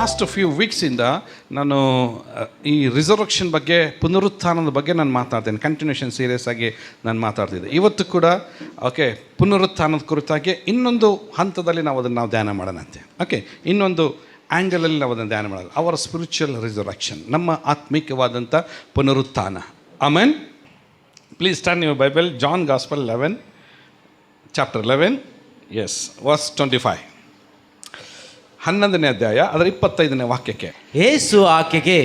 Last few ವೀಕ್ಸಿಂದ ನಾನು ಈ ರಿಸರ್ವಕ್ಷನ್ ಬಗ್ಗೆ, ಪುನರುತ್ಥಾನದ ಬಗ್ಗೆ ನಾನು ಮಾತಾಡ್ತೇನೆ. ಕಂಟಿನ್ಯೂಷನ್ ಸೀರಿಯಸ್ ಆಗಿ ನಾನು ಮಾತಾಡ್ತಿದ್ದೆ. ಇವತ್ತು ಕೂಡ ಓಕೆ, ಪುನರುತ್ಥಾನದ ಕುರಿತಾಗಿ ಇನ್ನೊಂದು ಹಂತದಲ್ಲಿ ನಾವು ಅದನ್ನು ಧ್ಯಾನ ಮಾಡೋಣಂತೆ. ಓಕೆ, ಇನ್ನೊಂದು ಆ್ಯಂಗಲಲ್ಲಿ ನಾವು ಅದನ್ನು ಧ್ಯಾನ ಮಾಡೋದು. ಅವರ್ ಸ್ಪಿರಿಚುವಲ್ ರಿಸರ್ವಕ್ಷನ್, ನಮ್ಮ ಆತ್ಮಿಕವಾದಂಥ ಪುನರುತ್ಥಾನ. Amen. Please turn your Bible, John gospel 11 chapter 11 ಎಸ್ ವರ್ಸ್ 25. 11ನೇ ಅಧ್ಯಾಯ ಅದರ 25ನೇ ವಾಕ್ಯಕ್ಕೆ ಯೇಸು ಆಕೆಗೆ,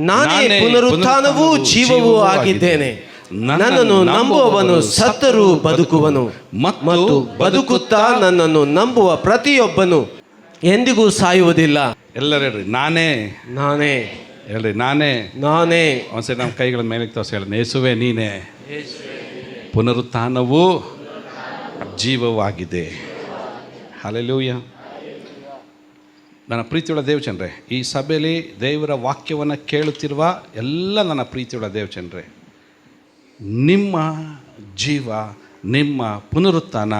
ನಾನೇ ಪುನರುತ್ಥಾನವೂ ಜೀವವೂ ಆಗಿದ್ದೇನೆ. ನನ್ನನ್ನು ನಂಬುವವನು ಸತ್ತರೂ ಬದುಕುವನು, ಮತ್ತು ಬದುಕುತ್ತಾ ನನ್ನನ್ನು ನಂಬುವ ಪ್ರತಿಯೊಬ್ಬನು ಎಂದಿಗೂ ಸಾಯುವುದಿಲ್ಲ. ಎಲ್ಲರೂ ಹೇಳ್ರಿ, ನಾನೇ ನಾನೇ. ಹೇಳ್ರಿ, ನಾನೇ ನಾನೇ. ಒಂದ್ಸರಿ ನಮ್ಮ ಕೈಗಳ ಮೇಲೆ ತೋರಿಸಿ ಹೇಳಿ, ಯೇಸುವೇ ನೀನೇ ಪುನರುತ್ಥಾನವೂ ಜೀವವಾಗಿದೆ. ಹಲ್ಲೆಲೂಯಾ. ನನ್ನ ಪ್ರೀತಿಯುಳ್ಳ ದೇವಚಂದ್ರೆ, ಈ ಸಭೆಯಲ್ಲಿ ದೇವರ ವಾಕ್ಯವನ್ನು ಕೇಳುತ್ತಿರುವ ಎಲ್ಲ ನನ್ನ ಪ್ರೀತಿಯುಳ್ಳ ದೇವಚಂದ್ರೆ, ನಿಮ್ಮ ಜೀವ, ನಿಮ್ಮ ಪುನರುತ್ಥಾನ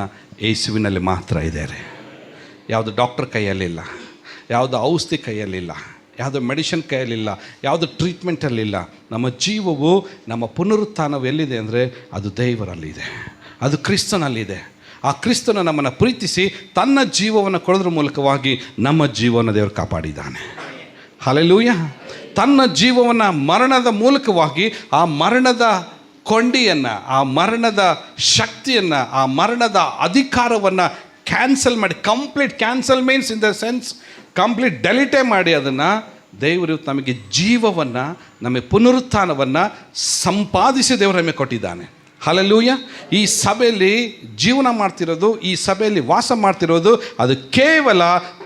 ಯೇಸುವಿನಲ್ಲಿ ಮಾತ್ರ ಇದೆ. ಯಾವುದು ಡಾಕ್ಟರ್ ಕೈಯಲ್ಲಿಲ್ಲ, ಯಾವುದು ಔಷಧಿ ಕೈಯಲ್ಲಿಲ್ಲ, ಯಾವುದು ಮೆಡಿಷನ್ ಕೈಯಲ್ಲಿಲ್ಲ, ಯಾವುದು ಟ್ರೀಟ್ಮೆಂಟಲ್ಲಿಲ್ಲ. ನಮ್ಮ ಜೀವವು, ನಮ್ಮ ಪುನರುತ್ಥಾನವು ಎಲ್ಲಿದೆ ಅಂದರೆ ಅದು ದೇವರಲ್ಲಿದೆ, ಅದು ಕ್ರಿಸ್ತನಲ್ಲಿದೆ. ಆ ಕ್ರಿಸ್ತನು ನಮ್ಮನ್ನು ಪ್ರೀತಿಸಿ ತನ್ನ ಜೀವವನ್ನು ಕೊಡೋದ್ರ ಮೂಲಕವಾಗಿ ನಮ್ಮ ಜೀವವನ್ನು ದೇವರು ಕಾಪಾಡಿದ್ದಾನೆ. ಹಲ್ಲೆಲೂಯಾ. ತನ್ನ ಜೀವವನ್ನು ಮರಣದ ಮೂಲಕವಾಗಿ, ಆ ಮರಣದ ಕೊಂಡಿಯನ್ನು, ಆ ಮರಣದ ಶಕ್ತಿಯನ್ನು, ಆ ಮರಣದ ಅಧಿಕಾರವನ್ನು ಕ್ಯಾನ್ಸಲ್ ಮಾಡಿ, complete cancel means in the sense complete delete ಮಾಡಿ, ಅದನ್ನು ದೇವರು ನಮಗೆ ಜೀವವನ್ನು, ನಮಗೆ ಪುನರುತ್ಥಾನವನ್ನು ಸಂಪಾದಿಸಿ ದೇವರು ನಮಗೆ ಕೊಟ್ಟಿದ್ದಾನೆ. ಹಲ್ಲೆಲೂಯಾ. ಈ ಸಭೆಯಲ್ಲಿ ಜೀವನ ಮಾಡ್ತಿರೋದು, ಈ ಸಭೆಯಲ್ಲಿ ವಾಸ ಮಾಡ್ತಿರೋದು, ಅದು ಕೇವಲ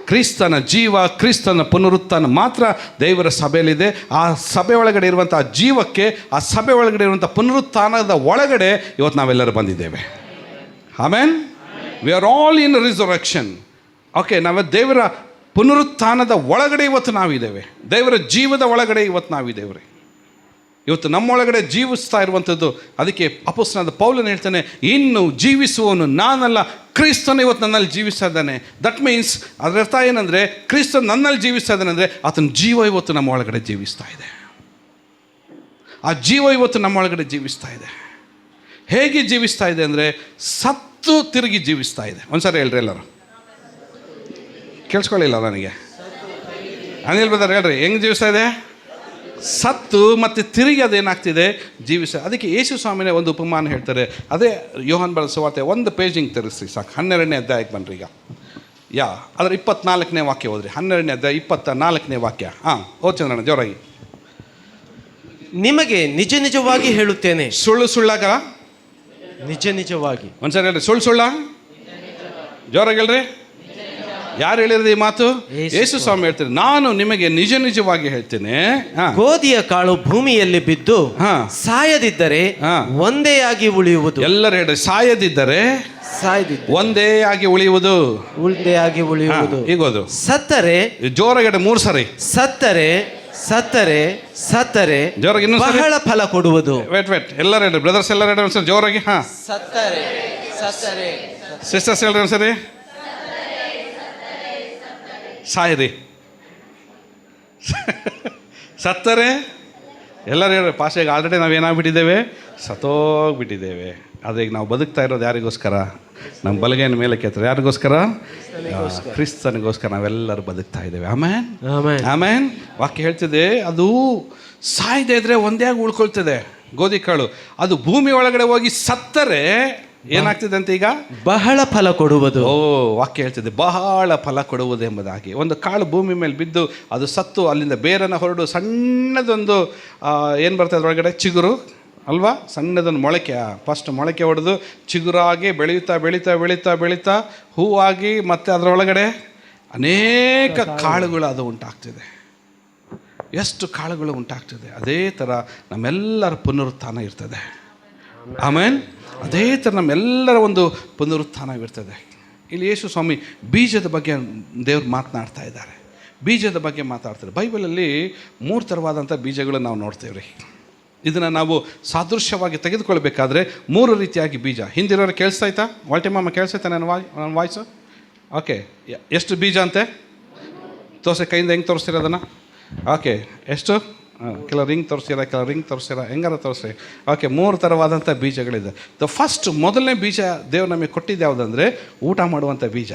ಕ್ರಿಸ್ತನ ಜೀವ, ಕ್ರಿಸ್ತನ ಪುನರುತ್ಥಾನ ಮಾತ್ರ ದೇವರ ಸಭೆಯಲ್ಲಿದೆ. ಆ ಸಭೆ ಒಳಗಡೆ ಇರುವಂಥ ಜೀವಕ್ಕೆ, ಆ ಸಭೆ ಒಳಗಡೆ ಇರುವಂಥ ಪುನರುತ್ಥಾನದ ಒಳಗಡೆ ಇವತ್ತು ನಾವೆಲ್ಲರೂ ಬಂದಿದ್ದೇವೆ. Amen. We are all in resurrection. Okay, ನಾವು ದೇವರ ಪುನರುತ್ಥಾನದ ಒಳಗಡೆ ಇವತ್ತು ನಾವಿದ್ದೇವೆ. ದೇವರ ಜೀವದ ಒಳಗಡೆ ಇವತ್ತು ನಾವಿದ್ದೇವೆ. ಇವತ್ತು ನಮ್ಮೊಳಗಡೆ ಜೀವಿಸ್ತಾ ಇರುವಂಥದ್ದು. ಅದಕ್ಕೆ ಅಪೊಸ್ತಲನಾದ ಪೌಲನು ಹೇಳ್ತಾನೆ, ಇನ್ನು ಜೀವಿಸುವವನು ನಾನಲ್ಲ, ಕ್ರಿಸ್ತನು ಇವತ್ತು ನನ್ನಲ್ಲಿ ಜೀವಿಸ್ತಾ ಇದ್ದಾನೆ. ದಟ್ ಮೀನ್ಸ್ ಅದರ ಅರ್ಥ ಏನಂದರೆ, ಕ್ರಿಸ್ತನು ನನ್ನಲ್ಲಿ ಜೀವಿಸ್ತಾ ಇದ್ದಾನೆ ಅಂದರೆ ಆತನ ಜೀವ ಇವತ್ತು ನಮ್ಮ ಒಳಗಡೆ ಜೀವಿಸ್ತಾ ಇದೆ. ಆ ಜೀವ ಇವತ್ತು ನಮ್ಮ ಒಳಗಡೆ ಜೀವಿಸ್ತಾ ಇದೆ. ಹೇಗೆ ಜೀವಿಸ್ತಾ ಇದೆ ಅಂದರೆ, ಸತ್ತು ತಿರುಗಿ ಜೀವಿಸ್ತಾ ಇದೆ. ಒಂದ್ಸರಿ ಹೇಳ್ರಿ ಎಲ್ಲರೂ, ಕೇಳಿಸ್ಕೊಳ್ಳಿಲ್ಲ ನನಗೆ. ಅನಿಲ್ ಬ್ರದರ್ ಹೇಳ್ರಿ, ಹೆಂಗೆ ಜೀವಿಸ್ತಾ ಇದೆ? ಸತ್ತು ಮತ್ತು ತಿರುಗಿ ಅದೇನಾಗ್ತಿದೆ, ಜೀವಿಸ. ಅದಕ್ಕೆ ಯೇಸು ಸ್ವಾಮಿನೇ ಒಂದು ಉಪಮಾನ ಹೇಳ್ತಾರೆ. ಅದೇ ಯೋಹಾನ್ ಬರೆದ ಸುವಾರ್ತೆ 1 ಪೇಜಿಂಗ್ ತರಿಸ್ರಿ ಸಾಕು. 12ನೇ ಅಧ್ಯಾಯಕ್ಕೆ ಬನ್ನಿರಿ ಈಗ. ಅದರ 24ನೇ ವಾಕ್ಯ ಓದ್ರಿ. 12ನೇ ಅಧ್ಯಾಯ 24ನೇ ವಾಕ್ಯ. ಓದ್ ಚಂದ್ರಣ್ಣ ಜೋರಾಗಿ. ನಿಮಗೆ ನಿಜ ನಿಜವಾಗಿ ಹೇಳುತ್ತೇನೆ. ಸುಳ್ಳು ಸುಳ್ಳಾಗ? ನಿಜ ನಿಜವಾಗಿ. ಒಂದ್ಸರಿ ಹೇಳ್ರಿ, ಸುಳ್ಳು ಸುಳ್ಳ? ಜೋರಾಗಿ ಹೇಳ್ರಿ. ಯಾರು ಹೇಳಿರೋದು ಈ ಮಾತು? ಯೇಸು ಸ್ವಾಮಿ ಹೇಳ್ತಾರೆ, ನಾನು ನಿಮಗೆ ನಿಜ ನಿಜವಾಗಿ ಹೇಳ್ತೇನೆ, ಗೋಧಿಯ ಕಾಳು ಭೂಮಿಯಲ್ಲಿ ಬಿದ್ದು ಸಾಯದಿದ್ದರೆ ಒಂದೇ ಆಗಿ ಉಳಿಯುವುದು. ಎಲ್ಲರೂ ಹೇಳ್ರಿ, ಸಾಯದಿದ್ದರೆ ಒಂದೇ ಆಗಿ ಉಳಿಯುವುದು. ಒಂದೇ ಆಗಿ ಉಳಿಯುವುದು. ಈಗೋದು ಸತ್ತರೆ, ಜೋರಾಗಿ 3 ಸರಿ. ಸತ್ತರೆ ಸತ್ತರೆ ಸತ್ತರೆ ಜೋರಾಗಿ ಬಹಳ ಫಲ ಕೊಡುವುದು. ವೇಟ್ ಎಲ್ಲರೂ ಹೇಳ್ರಿ, ಬ್ರದರ್ಸ್ ಎಲ್ಲರೂ ಹೇಳ್ರಿ ಒಂದ್ಸರಿ ಜೋರಾಗಿ. ಸತ್ತರೆ ಸತ್ತರೆ. ಸಿಸ್ಟರ್ಸ್ ಹೇಳ್ರಿ ಒಂದ್ಸರಿ. ಸಾಯಿರಿ. ಸತ್ತರೆ ಎಲ್ಲರೂ ಹೇಳ್ರಿ. ಪಾಶೆಗೆ ಆಲ್ರೆಡಿ ನಾವೇನಾಗ್ಬಿಟ್ಟಿದ್ದೇವೆ, ಸತ್ತೋಗ್ಬಿಟ್ಟಿದ್ದೇವೆ. ಆದರೆ ಈಗ ನಾವು ಬದುಕ್ತಾ ಇರೋದು ಯಾರಿಗೋಸ್ಕರ? ನಮ್ಮ ಬಲಗೈನ ಮೇಲೆ ಕೆತ್ತಾರೆ. ಯಾರಿಗೋಸ್ಕರ? ಕ್ರಿಸ್ತನಿಗೋಸ್ಕರ ನಾವೆಲ್ಲರೂ ಬದುಕ್ತಾ ಇದ್ದೇವೆ. ಆಮೇನ್ ಆಮೇನ್. ವಾಕ್ಯ ಹೇಳ್ತಿದೆ, ಅದು ಸಾಯದೇ ಇದ್ರೆ ಒಂದೇ ಆಗಿ ಉಳ್ಕೊಳ್ತದೆ ಗೋಧಿ ಕಾಳು. ಅದು ಭೂಮಿ ಒಳಗಡೆ ಹೋಗಿ ಸತ್ತರೆ ಏನಾಗ್ತಿದೆ ಅಂತ ಈಗ? ಬಹಳ ಫಲ ಕೊಡುವುದು. ವಾಕ್ಯ ಹೇಳ್ತಿದೆ, ಬಹಳ ಫಲ ಕೊಡುವುದು ಎಂಬುದಾಗಿ. ಒಂದು ಕಾಳು ಭೂಮಿ ಮೇಲೆ ಬಿದ್ದು ಅದು ಸತ್ತು ಅಲ್ಲಿಂದ ಬೇರನ್ನು ಹೊರಡು ಸಣ್ಣದೊಂದು ಏನು ಬರ್ತದೆ ಅದರೊಳಗಡೆ, ಚಿಗುರು ಅಲ್ವಾ? ಸಣ್ಣದೊಂದು ಮೊಳಕೆ, ಫಸ್ಟ್ ಮೊಳಕೆ ಹೊಡೆದು ಚಿಗುರಾಗಿ ಬೆಳೀತಾ ಬೆಳೀತಾ ಬೆಳೀತಾ ಬೆಳೀತಾ ಹೂವಾಗಿ ಮತ್ತು ಅದರೊಳಗಡೆ ಅನೇಕ ಕಾಳುಗಳು ಅದು ಉಂಟಾಗ್ತಿದೆ. ಎಷ್ಟು ಕಾಳುಗಳು ಉಂಟಾಗ್ತದೆ. ಅದೇ ಥರ ನಮ್ಮೆಲ್ಲರ ಪುನರುತ್ಥಾನ ಇರ್ತದೆ. ಆಮೇಲೆ ಅದೇ ಥರ ನಮ್ಮೆಲ್ಲರ ಒಂದು ಪುನರುತ್ಥಾನವಿರ್ತದೆ. ಇಲ್ಲಿ ಯೇಸು ಸ್ವಾಮಿ ಬೀಜದ ಬಗ್ಗೆ ದೇವ್ರು ಮಾತನಾಡ್ತಾ ಇದ್ದಾರೆ. ಬೀಜದ ಬಗ್ಗೆ ಮಾತಾಡ್ತಾರೆ. ಬೈಬಲಲ್ಲಿ 3 ಥರವಾದಂಥ ಬೀಜಗಳನ್ನು ನಾವು ನೋಡ್ತೇವೆ ರೀ. ಇದನ್ನು ನಾವು ಸಾದೃಶ್ಯವಾಗಿ ತೆಗೆದುಕೊಳ್ಬೇಕಾದ್ರೆ 3 ರೀತಿಯಾಗಿ ಬೀಜ. ಹಿಂದಿರೋರು ಕೇಳಿಸ್ತಾಯ್ತಾ? ವಾಲ್ಟಿಮಾಮ ಕೇಳಿಸ್ತಾಯ್ತಾ ನನ್ನ ವಾಯ್ಸು? ಓಕೆ, ಎಷ್ಟು ಬೀಜ ಅಂತೆ? ತೋರಿಸಿ, ಕೈಯಿಂದ ಹೆಂಗೆ ತೋರಿಸ್ತೀರ ಅದನ್ನು? ಓಕೆ, ಎಷ್ಟು? ಕೆಲವು ರಿಂಗ್ ತೋರಿಸ್ತೀರ, ಕೆಲವು ರಿಂಗ್ ತೋರಿಸ್ತೀರ, ಹೆಂಗಾರ ತೋರಿಸಿ. ಓಕೆ, 3 ಥರವಾದಂಥ ಬೀಜಗಳಿದೆ. ಫಸ್ಟ್ ಮೊದಲನೇ ಬೀಜ ದೇವ್ರು ನಮಗೆ ಕೊಟ್ಟಿದ್ದು ಯಾವುದಂದರೆ ಊಟ ಮಾಡುವಂಥ ಬೀಜ.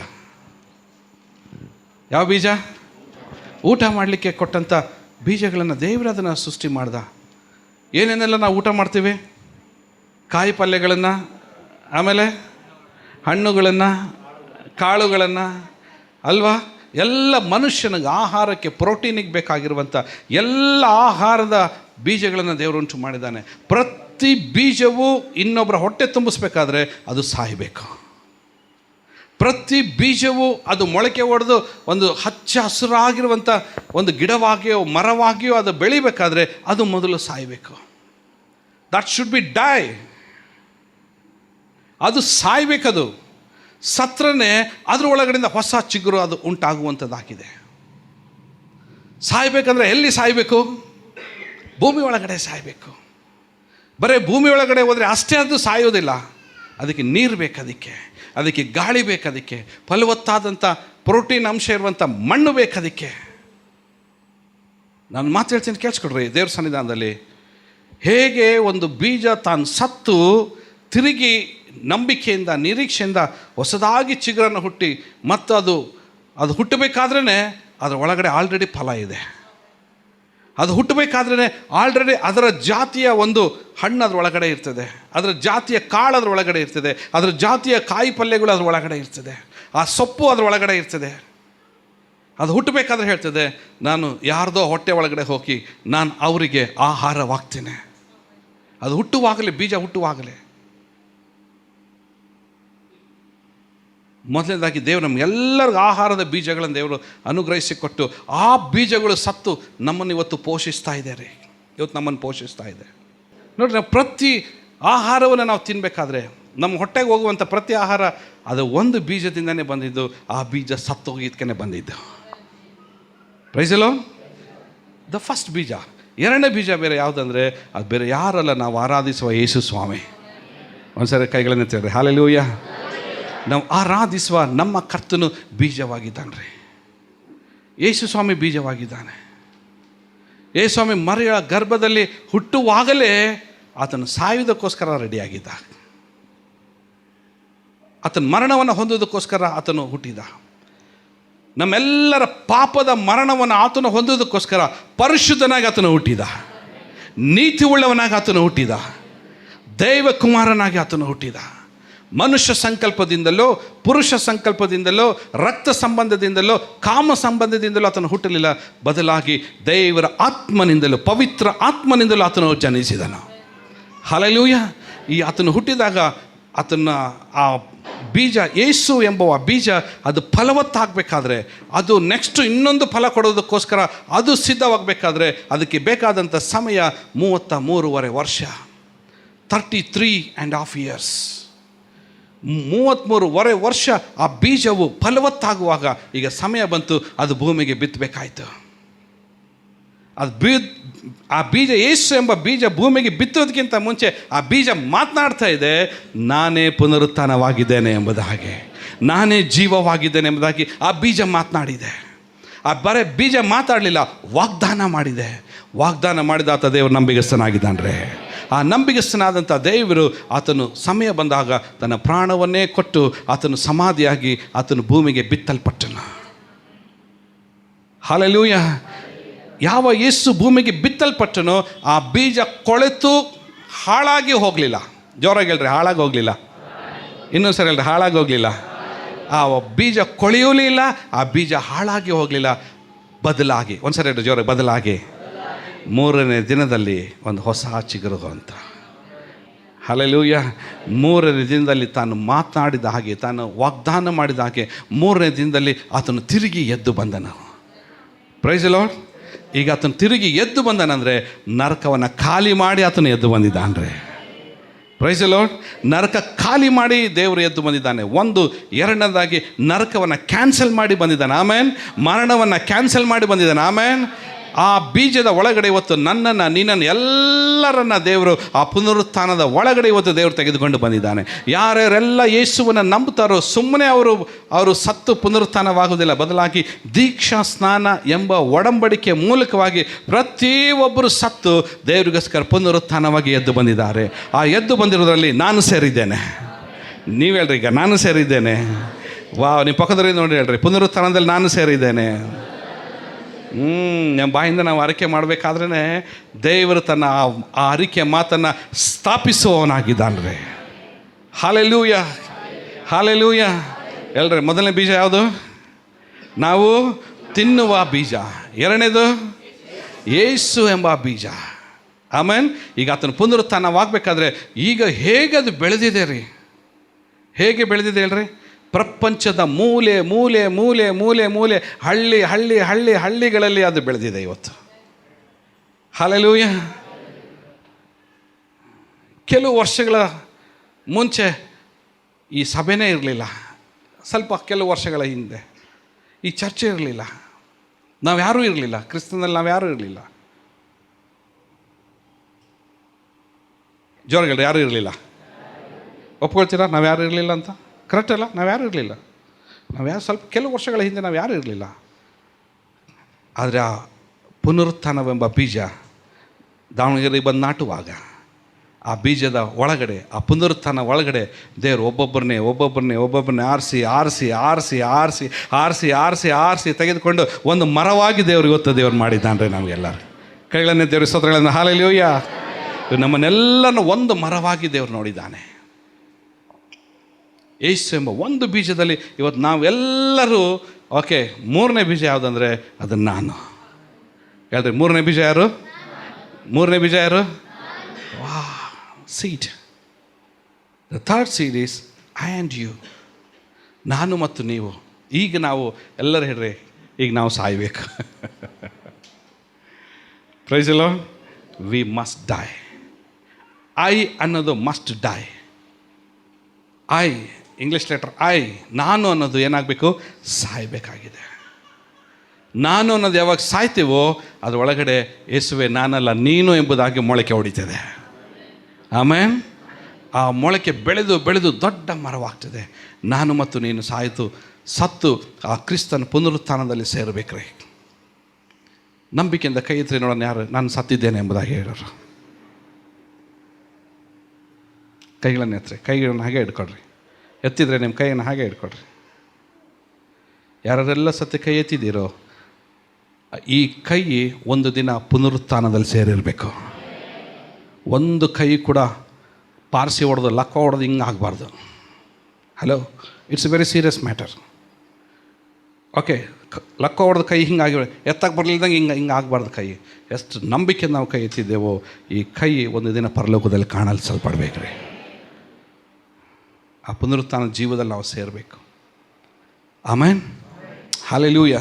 ಯಾವ ಬೀಜ? ಊಟ ಮಾಡಲಿಕ್ಕೆ ಕೊಟ್ಟಂಥ ಬೀಜಗಳನ್ನು ದೇವರು ಅದನ್ನು ಸೃಷ್ಟಿ ಮಾಡ್ದ. ಏನೇನೆಲ್ಲ ನಾವು ಊಟ ಮಾಡ್ತೀವಿ? ಕಾಯಿ ಪಲ್ಯಗಳನ್ನು, ಆಮೇಲೆ ಹಣ್ಣುಗಳನ್ನು, ಕಾಳುಗಳನ್ನು ಅಲ್ವಾ? ಎಲ್ಲ ಮನುಷ್ಯನಿಗೆ ಆಹಾರಕ್ಕೆ, ಪ್ರೋಟೀನಿಗೆ ಬೇಕಾಗಿರುವಂಥ ಎಲ್ಲ ಆಹಾರದ ಬೀಜಗಳನ್ನು ದೇವರು ಉಂಟು ಮಾಡಿದ್ದಾನೆ. ಪ್ರತಿ ಬೀಜವೂ ಇನ್ನೊಬ್ಬರ ಹೊಟ್ಟೆ ತುಂಬಿಸ್ಬೇಕಾದ್ರೆ ಅದು ಸಾಯಬೇಕು. ಪ್ರತಿ ಬೀಜವೂ ಅದು ಮೊಳಕೆ ಹೊಡೆದು ಒಂದು ಹಚ್ಚ ಹಸಿರಾಗಿರುವಂಥ ಒಂದು ಗಿಡವಾಗಿಯೋ ಮರವಾಗಿಯೋ ಅದು ಬೆಳಿಬೇಕಾದ್ರೆ ಅದು ಮೊದಲು ಸಾಯಬೇಕು. That should be die. ಅದು ಸಾಯ್ಬೇಕದು. ಸತ್ರನೇ ಅದ್ರ ಒಳಗಡೆಯಿಂದ ಹೊಸ ಚಿಗುರು ಅದು ಉಂಟಾಗುವಂಥದ್ದಾಗಿದೆ. ಸಾಯ್ಬೇಕಂದ್ರೆ ಎಲ್ಲಿ ಸಾಯಬೇಕು? ಭೂಮಿ ಒಳಗಡೆ ಸಾಯಬೇಕು. ಬರೀ ಭೂಮಿ ಒಳಗಡೆ ಹೋದರೆ ಅಷ್ಟೇ ಅದು ಸಾಯೋದಿಲ್ಲ. ಅದಕ್ಕೆ ನೀರು ಬೇಕು, ಅದಕ್ಕೆ ಗಾಳಿ ಬೇಕು, ಅದಕ್ಕೆ ಫಲವತ್ತಾದಂಥ ಪ್ರೋಟೀನ್ ಅಂಶ ಇರುವಂಥ ಮಣ್ಣು ಬೇಕು. ಅದಕ್ಕೆ ನಾನು ಮಾತು ಹೇಳ್ತೀನಿ, ಕೇಳಿಸ್ಕೊಡ್ರಿ. ದೇವ್ರ ಸನ್ನಿಧಾನದಲ್ಲಿ ಹೇಗೆ ಒಂದು ಬೀಜ ತಾನು ಸತ್ತು ತಿರುಗಿ ನಂಬಿಕೆಯಿಂದ, ನಿರೀಕ್ಷೆಯಿಂದ ಹೊಸದಾಗಿ ಚಿಗುರನ್ನು ಹುಟ್ಟಿ ಮತ್ತು ಅದು ಹುಟ್ಟಬೇಕಾದ್ರೇ ಅದರ ಒಳಗಡೆ ಆಲ್ರೆಡಿ ಫಲ ಇದೆ. ಅದು ಹುಟ್ಟಬೇಕಾದ್ರೇ ಆಲ್ರೆಡಿ ಅದರ ಜಾತಿಯ ಒಂದು ಹಣ್ಣು ಅದ್ರ ಒಳಗಡೆ ಇರ್ತದೆ, ಅದರ ಜಾತಿಯ ಕಾಳು ಅದ್ರ ಒಳಗಡೆ ಇರ್ತದೆ, ಅದರ ಜಾತಿಯ ಕಾಯಿ ಪಲ್ಯಗಳು ಅದ್ರ ಒಳಗಡೆ ಇರ್ತದೆ, ಆ ಸೊಪ್ಪು ಅದ್ರ ಒಳಗಡೆ ಇರ್ತದೆ. ಅದು ಹುಟ್ಟಬೇಕಾದ್ರೆ ಹೇಳ್ತದೆ, ನಾನು ಯಾರ್ದೋ ಹೊಟ್ಟೆ ಒಳಗಡೆ ಹೋಗಿ ನಾನು ಅವರಿಗೆ ಆಹಾರವಾಗ್ತೇನೆ. ಅದು ಹುಟ್ಟುವಾಗಲೇ, ಬೀಜ ಹುಟ್ಟುವಾಗಲೇ. ಮೊದಲನೇದಾಗಿ ದೇವರು ನಮಗೆಲ್ಲರಿಗೂ ಆಹಾರದ ಬೀಜಗಳನ್ನು ದೇವರು ಅನುಗ್ರಹಿಸಿಕೊಟ್ಟು ಆ ಬೀಜಗಳು ಸತ್ತು ನಮ್ಮನ್ನು ಇವತ್ತು ಪೋಷಿಸ್ತಾ ಇದ್ದಾರೆ. ಇವತ್ತು ನಮ್ಮನ್ನು ಪೋಷಿಸ್ತಾ ಇದೆ. ನೋಡಿರಿ, ನಾವು ಪ್ರತಿ ಆಹಾರವನ್ನು ನಾವು ತಿನ್ನಬೇಕಾದ್ರೆ ನಮ್ಮ ಹೊಟ್ಟೆಗೆ ಹೋಗುವಂಥ ಪ್ರತಿ ಆಹಾರ ಅದು ಒಂದು ಬೀಜದಿಂದನೇ ಬಂದಿದ್ದು. ಆ ಬೀಜ ಸತ್ತೋಗಿದ್ದಕ್ಕೆ ಬಂದಿದ್ದು. Praise the Lord. The first ಬೀಜ. ಎರಡನೇ ಬೀಜ ಬೇರೆ ಯಾವುದಂದರೆ ಅದು ಬೇರೆ ಯಾರಲ್ಲ, ನಾವು ಆರಾಧಿಸುವ ಯೇಸು ಸ್ವಾಮಿ. ಒಂದ್ಸರಿ ಕೈಗಳನ್ನು ಎತ್ತಿರಿ. ಹಲ್ಲೆಲೂಯಾ. ನಾವು ಆರಾಧಿಸುವ ನಮ್ಮ ಕರ್ತನು ಬೀಜವಾಗಿದ್ದಾನೆ ರೀ. ಯೇಸು ಸ್ವಾಮಿ ಬೀಜವಾಗಿದ್ದಾನೆ. ಯೇಸು ಸ್ವಾಮಿ ಮರಿಯ ಗರ್ಭದಲ್ಲಿ ಹುಟ್ಟುವಾಗಲೇ ಆತನು ಸಾಯುವುದಕ್ಕೋಸ್ಕರ ರೆಡಿಯಾಗಿದ್ದ. ಆತನ ಮರಣವನ್ನು ಹೊಂದುವುದಕ್ಕೋಸ್ಕರ ಆತನು ಹುಟ್ಟಿದ. ನಮ್ಮೆಲ್ಲರ ಪಾಪದ ಮರಣವನ್ನು ಆತನು ಹೊಂದುವುದಕ್ಕೋಸ್ಕರ ಪರಿಶುದ್ಧನಾಗಿ ಆತನು ಹುಟ್ಟಿದ. ನೀತಿ ಉಳ್ಳವನಾಗಿ ಆತನು ಹುಟ್ಟಿದ. ದೈವ ಕುಮಾರನಾಗಿ ಆತನು ಹುಟ್ಟಿದ. ಮನುಷ್ಯ ಸಂಕಲ್ಪದಿಂದಲೋ, ಪುರುಷ ಸಂಕಲ್ಪದಿಂದಲೋ, ರಕ್ತ ಸಂಬಂಧದಿಂದಲೋ, ಕಾಮ ಸಂಬಂಧದಿಂದಲೋ ಆತನು ಹುಟ್ಟಲಿಲ್ಲ. ಬದಲಾಗಿ ದೇವರ ಆತ್ಮನಿಂದಲೂ, ಪವಿತ್ರ ಆತ್ಮನಿಂದಲೂ ಆತನು ಜನಿಸಿದನು. ಹಲ್ಲೆಲೂಯಾ. ಈ ಆತನು ಹುಟ್ಟಿದಾಗ ಆತನ ಆ ಬೀಜ, ಯೇಸು ಎಂಬ ಬೀಜ ಅದು ಫಲವತ್ತಾಗಬೇಕಾದ್ರೆ, ಅದು ನೆಕ್ಸ್ಟ್ ಇನ್ನೊಂದು ಫಲ ಕೊಡೋದಕ್ಕೋಸ್ಕರ ಅದು ಸಿದ್ಧವಾಗಬೇಕಾದ್ರೆ ಅದಕ್ಕೆ ಬೇಕಾದಂಥ ಸಮಯ 33.5 ವರ್ಷ. 33.5 years. 33.5 ವರ್ಷ ಆ ಬೀಜವು ಫಲವತ್ತಾಗುವಾಗ ಈಗ ಸಮಯ ಬಂತು, ಅದು ಭೂಮಿಗೆ ಬಿತ್ತಬೇಕಾಯ್ತು. ಆ ಬೀಜ, ಯೇಸು ಎಂಬ ಬೀಜ ಭೂಮಿಗೆ ಬಿತ್ತೋದಕ್ಕಿಂತ ಮುಂಚೆ ಆ ಬೀಜ ಮಾತನಾಡ್ತಾ ಇದೆ, ನಾನೇ ಪುನರುತ್ಥಾನವಾಗಿದ್ದೇನೆ ಎಂಬುದಾಗಿ, ನಾನೇ ಜೀವವಾಗಿದ್ದೇನೆ ಎಂಬುದಾಗಿ ಆ ಬೀಜ ಮಾತನಾಡಿದೆ. ಆ ಬರೇ ಬೀಜ ಮಾತಾಡಲಿಲ್ಲ, ವಾಗ್ದಾನ ಮಾಡಿದೆ. ವಾಗ್ದಾನ ಮಾಡಿದ ಆತ ದೇವರು ನಂಬಿಗಸ್ತನಾಗಿದ್ದಾನೆ. ಆ ನಂಬಿಗಸ್ತನಾದಂಥ ದೇವರು ಆತನು ಸಮಯ ಬಂದಾಗ ತನ್ನ ಪ್ರಾಣವನ್ನೇ ಕೊಟ್ಟು ಆತನು ಸಮಾಧಿಯಾಗಿ ಆತನು ಭೂಮಿಗೆ ಬಿತ್ತಲ್ಪಟ್ಟನು. ಹಲ್ಲೆಲೂಯಾ. ಯಾವ ಯೇಸು ಭೂಮಿಗೆ ಬಿತ್ತಲ್ಪಟ್ಟನೋ ಆ ಬೀಜ ಕೊಳೆತು ಹಾಳಾಗಿ ಹೋಗಲಿಲ್ಲ. ಜೋರಾಗಿ ಹೇಳ್ರಿ, ಹಾಳಾಗಿ ಹೋಗಲಿಲ್ಲ. ಇನ್ನೊಂದು ಸರಿ ಹೇಳ್ರಿ, ಹಾಳಾಗಿ ಹೋಗಲಿಲ್ಲ. ಆ ಬೀಜ ಕೊಳೆಯಲೂ ಇಲ್ಲ, ಆ ಬೀಜ ಹಾಳಾಗಿ ಹೋಗಲಿಲ್ಲ. ಬದಲಾಗಿ, ಒಂದ್ಸರಿ ಹೇಳ್ರಿ ಜೋರಾಗಿ, ಬದಲಾಗಿ 3ನೇ ದಿನದಲ್ಲಿ ಒಂದು ಹೊಸ ಚಿಗುರು ಅಂತ. ಹಲ್ಲೆಲೂಯಾ. 3ನೇ ದಿನದಲ್ಲಿ ತಾನು ಮಾತನಾಡಿದ ಹಾಗೆ, ತಾನು ವಾಗ್ದಾನ ಮಾಡಿದ ಹಾಗೆ 3ನೇ ದಿನದಲ್ಲಿ ಆತನು ತಿರುಗಿ ಎದ್ದು ಬಂದನು. Praise the Lord. ಈಗ ಆತನು ತಿರುಗಿ ಎದ್ದು ಬಂದನಂದರೆ ನರಕವನ್ನು ಖಾಲಿ ಮಾಡಿ ಆತನು ಎದ್ದು ಬಂದಿದ್ದಾನೆ. Price the lord. ನರಕ ಖಾಲಿ ಮಾಡಿ ದೇವರು ಎದ್ದು ಬಂದಿದ್ದಾನೆ. ಒಂದು. ಎರಡನೇದಾಗಿ ನರಕವನ್ನು ಕ್ಯಾನ್ಸಲ್ ಮಾಡಿ ಬಂದಿದ್ದಾನೆ. ಆಮೇನ್. ಮರಣವನ್ನು ಕ್ಯಾನ್ಸಲ್ ಮಾಡಿ ಬಂದಿದ್ದಾನೆ. ಆಮೇನ್. ಆ ಬೀಜದ ಒಳಗಡೆ ಇವತ್ತು ನನ್ನನ್ನು ನಿನ್ನನ್ನು ಎಲ್ಲರನ್ನ ದೇವರು ಆ ಪುನರುತ್ಥಾನದ ಒಳಗಡೆ ಇವತ್ತು ದೇವರು ತೆಗೆದುಕೊಂಡು ಬಂದಿದ್ದಾನೆ. ಯಾರ್ಯಾರೆಲ್ಲ ಯೇಸುವನ್ನು ನಂಬುತ್ತಾರೋ ಸುಮ್ಮನೆ ಅವರು ಸತ್ತು ಪುನರುತ್ಥಾನವಾಗುವುದಿಲ್ಲ, ಬದಲಾಗಿ ದೀಕ್ಷಾ ಸ್ನಾನ ಎಂಬ ಒಡಂಬಡಿಕೆ ಮೂಲಕವಾಗಿ ಪ್ರತಿಯೊಬ್ಬರು ಸತ್ತು ದೇವರಿಗೋಸ್ಕರ ಪುನರುತ್ಥಾನವಾಗಿ ಎದ್ದು ಬಂದಿದ್ದಾರೆ. ಆ ಎದ್ದು ಬಂದಿರೋದ್ರಲ್ಲಿ ನಾನು ಸೇರಿದ್ದೇನೆ. ನೀವು ಹೇಳ್ರಿ, ಈಗ ನಾನು ಸೇರಿದ್ದೇನೆ. ನಿಮ್ಮ ಪಕ್ಕದವರಿಂದ ನೋಡಿ ಹೇಳ್ರಿ, ಪುನರುತ್ಥಾನದಲ್ಲಿ ನಾನು ಸೇರಿದ್ದೇನೆ. ನಮ್ಮ ಬಾಯಿಂದ ನಾವು ಅರಿಕೆ ಮಾಡಬೇಕಾದ್ರೇ ದೇವರು ತನ್ನ ಆ ಅರಿಕೆ ಮಾತನ್ನು ಸ್ಥಾಪಿಸುವವನಾಗಿದ್ದಾನೆ. Hallelujah, hallelujah. ಹೇಳ್ರಿ, ಮೊದಲನೇ ಬೀಜ ಯಾವುದು? ನಾವು ತಿನ್ನುವ ಬೀಜ. ಎರಡನೇದು ಯೇಸು ಎಂಬ ಬೀಜ. ಆಮೇಲೆ ಈಗ ಆತನ ಪುನರುತ್ಥಾನವಾಗಬೇಕಾದ್ರೆ ಈಗ ಹೇಗೆ ಅದು ಬೆಳೆದಿದೆ ರೀ? ಹೇಗೆ ಬೆಳೆದಿದೆ ಹೇಳ್ರಿ? ಪ್ರಪಂಚದ ಮೂಲೆ ಮೂಲೆ ಮೂಲೆ ಮೂಲೆ ಮೂಲೆ ಹಳ್ಳಿಗಳಲ್ಲಿ ಅದು ಬೆಳೆದಿದೆ ಇವತ್ತು. ಹಲ್ಲೆಲೂಯ. ಕೆಲವು ವರ್ಷಗಳ ಮುಂಚೆ ಈ ಸಭೆನೇ ಇರಲಿಲ್ಲ. ಕೆಲವು ವರ್ಷಗಳ ಹಿಂದೆ ಈ ಚರ್ಚೆ ಇರಲಿಲ್ಲ. ನಾವ್ಯಾರೂ ಇರಲಿಲ್ಲ. ಕ್ರಿಸ್ತನಲ್ಲಿ ನಾವ್ಯಾರೂ ಇರಲಿಲ್ಲ. ಜೋರಗಳು ಯಾರೂ ಇರಲಿಲ್ಲ. ಒಪ್ಕೊಳ್ತೀರಾ? ನಾವ್ಯಾರು ಇರಲಿಲ್ಲ ಅಂತ? ಕರೆಕ್ಟ್ ಅಲ್ಲ? ನಾವ್ಯಾರು ಇರಲಿಲ್ಲ. ಕೆಲವು ವರ್ಷಗಳ ಹಿಂದೆ ನಾವು ಯಾರೂ ಇರಲಿಲ್ಲ. ಆದರೆ ಆ ಪುನರುತ್ಥಾನವೆಂಬ ಬೀಜ ದಾವಣಗೆರೆಗೆ ಬಂದು ನಾಟುವಾಗ ಆ ಬೀಜದ ಒಳಗಡೆ, ಆ ಪುನರುತ್ಥಾನ ಒಳಗಡೆ ದೇವರು ಒಬ್ಬೊಬ್ಬರನ್ನೇ ಆರಿಸಿ ತೆಗೆದುಕೊಂಡು ಒಂದು ಮರವಾಗಿ ದೇವರು ಮಾಡಿದ್ದಾನೆ ರೀ ನಮಗೆಲ್ಲರೂ. ಕೈಗಳನ್ನೇ ದೇವ್ರ ಸ್ತೋತ್ರಗಳನ್ನು. ಹಾಲೆಲೂಯ. ನಮ್ಮನ್ನೆಲ್ಲನೂ ಒಂದು ಮರವಾಗಿ ದೇವರು ನೋಡಿದ್ದಾನೆ. ಯೇಸು ಎಂಬ ಒಂದು ಬೀಜದಲ್ಲಿ ಇವತ್ತು ನಾವೆಲ್ಲರೂ ಓಕೆ. ಮೂರನೇ ಬೀಜ ಯಾವುದಂದರೆ ಅದು ನಾನು. ಹೇಳ್ರಿ, ಮೂರನೇ ಬೀಜ ಯಾರು? ಮೂರನೇ ಬೀಜ ಯಾರು? Seed. The third seed is I and you. ನಾನು ಮತ್ತು ನೀವು. ಈಗ ನಾವು ಎಲ್ಲರೂ ಹೇಳ್ರಿ, ಈಗ ನಾವು ಸಾಯ್ಬೇಕು. Praise the Lord. We must die. I ಅನ್ನೋದು must die. I, English letter I, ನಾನು ಅನ್ನೋದು ಏನಾಗಬೇಕು? ಸಾಯಬೇಕಾಗಿದೆ. ನಾನು ಅನ್ನೋದು ಯಾವಾಗ ಸಾಯ್ತೀವೋ ಅದರೊಳಗಡೆ ಯೇಸುವೆ ನಾನಲ್ಲ ನೀನು ಎಂಬುದಾಗಿ ಮೊಳಕೆ ಹೊಡಿತದೆ. ಆಮೇಲೆ ಆ ಮೊಳಕೆ ಬೆಳೆದು ದೊಡ್ಡ ಮರವಾಗ್ತದೆ. ನಾನು ಮತ್ತು ನೀನು ಸತ್ತು ಆ ಕ್ರಿಸ್ತನ ಪುನರುತ್ಥಾನದಲ್ಲಿ ಸೇರಬೇಕ್ರಿ. ನಂಬಿಕೆಯಿಂದ ಕೈ ಎತ್ತಿ ನೋಡೋಣ. ಯಾರು ನಾನು ಸತ್ತಿದ್ದೇನೆ ಎಂಬುದಾಗಿ ಹೇಳೋರು? ಕೈಗಳನ್ನು ಕೈಗಳನ್ನು ಹಾಗೆ ಇಟ್ಕೊಳ್ರಿ. ಎತ್ತಿದ್ರೆ ನಿಮ್ಮ ಕೈಯನ್ನು ಹಾಗೆ ಇಟ್ಕೊಳ್ರಿ. ಯಾರೆಲ್ಲ ಸತ್ಯ ಕೈ ಎತ್ತಿದ್ದೀರೋ ಈ ಕೈ ಒಂದು ದಿನ ಪುನರುತ್ಥಾನದಲ್ಲಿ ಸೇರಿರಬೇಕು. ಒಂದು ಕೈ ಕೂಡ ಪಾರ್ಸಿ ಹೊಡೆದು ಲಕ್ಕ ಹೊಡೆದು ಹಿಂಗೆ ಆಗಬಾರ್ದು. Hello, it's A very serious matter. Okay, ಲಕ್ಕ ಹೊಡೆದು ಕೈ ಹಿಂಗಾಗಿ ಎತ್ತಕ್ಕೆ ಬರಲಿಲ್ದಂಗೆ ಹಿಂಗೆ ಆಗಬಾರ್ದು ಕೈ. ಎಷ್ಟು ನಂಬಿಕೆ ನಾವು ಕೈ ಎತ್ತಿದ್ದೇವೋ ಈ ಕೈ ಒಂದು ದಿನ ಪರಲೋಕದಲ್ಲಿ ಕಾಣಲ್ಸಲ್ಪಡ್ಬೇಕ್ರಿ. ಆ ಪುನರುತ್ಥಾನ ಜೀವದಲ್ಲಿ ನಾವು ಸೇರಬೇಕು. Amen. Hallelujah.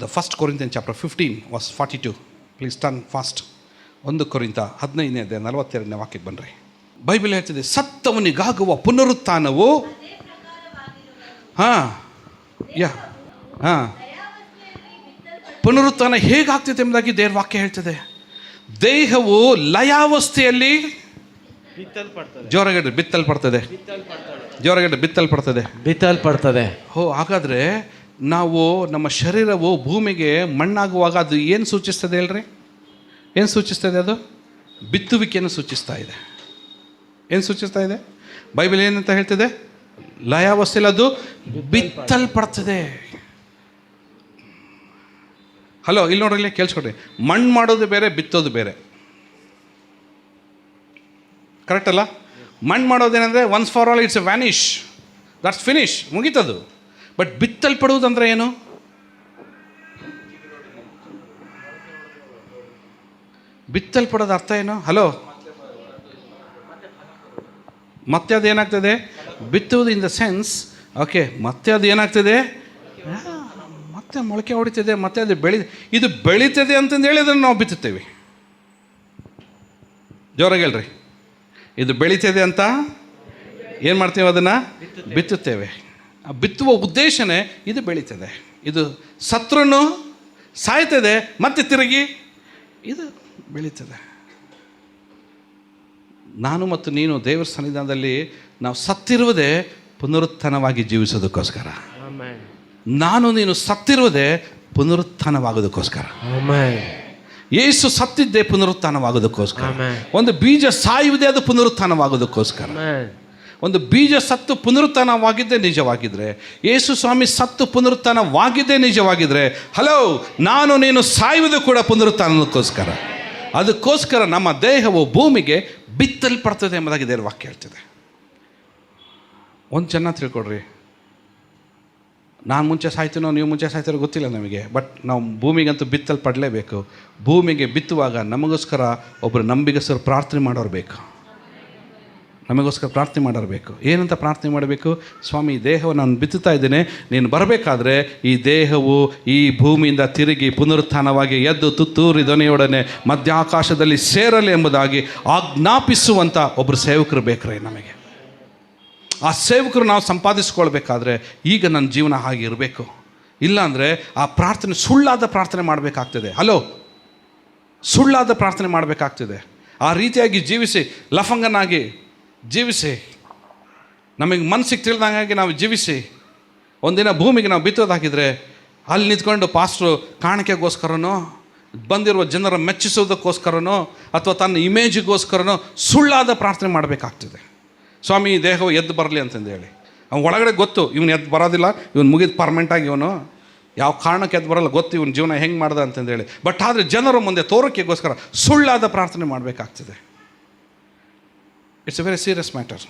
The first Corinthian chapter 15 verse 42. Please turn fast. 1 ಕೊರಿಂಥ 15ನೇ 42ನೇ ವಾಕ್ಯಕ್ಕೆ ಬನ್ನಿರಿ. ಬೈಬಲ್ ಹೇಳ್ತಿದೆ, ಸತ್ತವನಿಗಾಗುವ ಪುನರುತ್ಥಾನವು ಪುನರುತ್ಥಾನ ಹೇಗಾಗ್ತಿದೆ ಎಂಬುದಾಗಿ ದೇವ್ರ ವಾಕ್ಯ ಹೇಳ್ತದೆ. ದೇಹವು ಲಯಾವಸ್ಥೆಯಲ್ಲಿ ಜೋರಗಡ್ಡೆ ಬಿತ್ತಲ್ಪಡ್ತದೆ. ಜೋರಗಡ್ಡೆ ಬಿತ್ತಲ್ಪಡ್ತದೆ. ಹಾಗಾದರೆ ನಾವು ನಮ್ಮ ಶರೀರವು ಭೂಮಿಗೆ ಮಣ್ಣಾಗುವಾಗ ಅದು ಏನು ಸೂಚಿಸ್ತದೆ ಹೇಳ್ರಿ? ಏನು ಸೂಚಿಸ್ತದೆ? ಅದು ಬಿತ್ತುವಿಕೆಯನ್ನು ಸೂಚಿಸ್ತಾ ಇದೆ. ಏನು ಸೂಚಿಸ್ತಾ ಇದೆ? ಬೈಬಲ್ ಏನಂತ ಹೇಳ್ತದೆ? ಲಯಾವಸ್ಥೆಯಲ್ಲಿ ಅದು ಬಿತ್ತಲ್ಪಡ್ತದೆ. ಹಲೋ, ಇಲ್ಲಿ ನೋಡ್ರಿ, ಇಲ್ಲಿ ಕೇಳಿಸ್ಕೊಡ್ರಿ. ಮಣ್ಣು ಮಾಡೋದು ಬೇರೆ, ಬಿತ್ತೋದು ಬೇರೆ. ಕರೆಕ್ಟ್ ಅಲ್ಲ? ಮಣ್ಣು ಮಾಡೋದೇನೆಂದರೆ once for all it's a vanish, that's finish, ಮುಗೀತದು. ಬಟ್ ಬಿತ್ತಲ್ಪಡುವುದಂದ್ರೆ ಏನು? ಬಿತ್ತಲ್ಪಡೋದು ಅರ್ಥ ಏನು? ಹಲೋ, ಮತ್ತೆ ಅದು ಏನಾಗ್ತದೆ? ಬಿತ್ತುವುದು ಇನ್ ದ ಸೆನ್ಸ್, ಓಕೆ, ಮತ್ತೆ ಅದು ಏನಾಗ್ತದೆ? ಮತ್ತೆ ಮೊಳಕೆ ಹೊಡಿತದೆ, ಮತ್ತೆ ಅದು ಇದು ಬೆಳೀತದೆ ಅಂತಂದು ಹೇಳಿ ಅದನ್ನು ನಾವು ಬಿತ್ತುತ್ತೇವೆ. ಜೋರಾಗಿ ಹೇಳ್ರಿ, ಇದು ಬೆಳೀತದೆ ಅಂತ ಏನು ಮಾಡ್ತೇವೆ? ಅದನ್ನು ಬಿತ್ತುತ್ತೇವೆ. ಬಿತ್ತುವ ಉದ್ದೇಶನೇ ಇದು ಬೆಳೀತದೆ. ಇದು ಸತ್ರೂ ಸಾಯ್ತದೆ, ಮತ್ತೆ ತಿರುಗಿ ಇದು ಬೆಳೀತದೆ. ನಾನು ಮತ್ತು ನೀನು ದೇವರ ಸನ್ನಿಧಾನದಲ್ಲಿ ನಾವು ಸತ್ತಿರುವುದೇ ಪುನರುತ್ಥಾನವಾಗಿ ಜೀವಿಸೋದಕ್ಕೋಸ್ಕರ. ನಾನು ನೀನು ಸತ್ತಿರುವುದೇ ಪುನರುತ್ಥಾನವಾಗೋದಕ್ಕೋಸ್ಕರ. ಯೇಸು ಸತ್ತಿದ್ದೇ ಪುನರುತ್ಥಾನವಾಗೋದಕ್ಕೋಸ್ಕರ. ಒಂದು ಬೀಜ ಸಾಯುವುದೇ ಅದು ಪುನರುತ್ಥಾನವಾಗೋದಕ್ಕೋಸ್ಕರ. ಒಂದು ಬೀಜ ಸತ್ತು ಪುನರುತ್ಥಾನವಾಗಿದ್ದೇ ನಿಜವಾಗಿದ್ದರೆ, ಯೇಸು ಸ್ವಾಮಿ ಸತ್ತು ಪುನರುತ್ಥಾನವಾಗಿದ್ದೇ ನಿಜವಾಗಿದ್ದರೆ, ಹಲೋ, ನಾನು ನೀನು ಸಾಯುವುದು ಕೂಡ ಪುನರುತ್ಥಾನಕ್ಕೋಸ್ಕರ. ಅದಕ್ಕೋಸ್ಕರ ನಮ್ಮ ದೇಹವು ಭೂಮಿಗೆ ಬಿತ್ತಲ್ಪಡ್ತದೆ ಎಂಬುದಾಗಿ ದೇವರ ವಾಕ್ಯ ಹೇಳ್ತದೆ. ಒಂದು ಚೆನ್ನಾಗಿ ತಿಳ್ಕೊಡ್ರಿ, ನಾನು ಮುಂಚೆ ಸಾಯ್ತೀನೋ ನೀವು ಮುಂಚೆ ಸಾಯ್ತೀರೋ ಗೊತ್ತಿಲ್ಲ ನಮಗೆ, ಬಟ್ ನಾವು ಭೂಮಿಗಂತೂ ಬಿತ್ತಲ್ಪಡಲೇಬೇಕು. ಭೂಮಿಗೆ ಬಿತ್ತುವಾಗ ನಮಗೋಸ್ಕರ ಒಬ್ಬರು ನಂಬಿಗಸ್ತರು ಪ್ರಾರ್ಥನೆ ಮಾಡೋರು ಬೇಕು. ನಮಗೋಸ್ಕರ ಪ್ರಾರ್ಥನೆ ಮಾಡೋರು. ಏನಂತ ಪ್ರಾರ್ಥನೆ ಮಾಡಬೇಕು? ಸ್ವಾಮಿ, ಈ ದೇಹವನ್ನು ನಾನು ಬಿತ್ತುತ್ತಾ ಇದ್ದೇನೆ, ನೀನು ಬರಬೇಕಾದ್ರೆ ಈ ದೇಹವು ಈ ಭೂಮಿಯಿಂದ ತಿರುಗಿ ಪುನರುತ್ಥಾನವಾಗಿ ಎದ್ದು ತುತ್ತೂರಿ ಧ್ವನಿಯೊಡನೆ ಮಧ್ಯಾಕಾಶದಲ್ಲಿ ಸೇರಲಿ ಎಂಬುದಾಗಿ ಆಜ್ಞಾಪಿಸುವಂಥ ಒಬ್ಬರು ಸೇವಕರು ಬೇಕ್ರೆ ನಮಗೆ. ಆ ಸೇವಕರು ನಾವು ಸಂಪಾದಿಸ್ಕೊಳ್ಬೇಕಾದ್ರೆ ಈಗ ನನ್ನ ಜೀವನ ಹಾಗೆ ಇರಬೇಕು. ಇಲ್ಲಾಂದರೆ ಆ ಪ್ರಾರ್ಥನೆ ಸುಳ್ಳಾದ ಪ್ರಾರ್ಥನೆ ಮಾಡಬೇಕಾಗ್ತದೆ. ಹಲೋ, ಸುಳ್ಳಾದ ಪ್ರಾರ್ಥನೆ ಮಾಡಬೇಕಾಗ್ತದೆ. ಆ ರೀತಿಯಾಗಿ ಜೀವಿಸಿ, ಲಫಂಗನಾಗಿ ಜೀವಿಸಿ, ನಮಗೆ ಮನಸ್ಸಿಗೆ ತಿಳಿದಂಗಾಗಿ ನಾವು ಜೀವಿಸಿ, ಒಂದಿನ ಭೂಮಿಗೆ ನಾವು ಬಿತ್ತೋದಾಕಿದ್ರೆ ಅಲ್ಲಿ ನಿಂತ್ಕೊಂಡು ಪಾಸ್ಟ್ರು ಕಾಣಿಕೆಗೋಸ್ಕರನೋ ಬಂದಿರುವ ಜನರ ಮೆಚ್ಚಿಸೋದಕ್ಕೋಸ್ಕರನೋ ಅಥವಾ ತನ್ನ ಇಮೇಜಿಗೋಸ್ಕರನೋ ಸುಳ್ಳಾದ ಪ್ರಾರ್ಥನೆ ಮಾಡಬೇಕಾಗ್ತದೆ. ಸ್ವಾಮಿ, ಈ ದೇಹವು ಎದ್ದು ಬರಲಿ ಅಂತಂದು ಹೇಳಿ, ಅವ್ನು ಒಳಗಡೆ ಗೊತ್ತು ಇವನು ಎದ್ದು ಬರೋದಿಲ್ಲ, ಇವನು ಮುಗಿದು ಪರ್ಮನೆಂಟಾಗಿ ಇವನು ಯಾವ ಕಾರಣಕ್ಕೆ ಎದ್ದು ಬರೋಲ್ಲ, ಗೊತ್ತು ಇವನ ಜೀವನ ಹೆಂಗೆ ಮಾಡ್ದ ಅಂತಂದೇಳಿ. ಬಟ್ ಆದರೆ ಜನರ ಮುಂದೆ ತೋರಿಕೆಗೋಸ್ಕರ ಸುಳ್ಳಾದ ಪ್ರಾರ್ಥನೆ ಮಾಡಬೇಕಾಗ್ತದೆ. It's A very serious matter.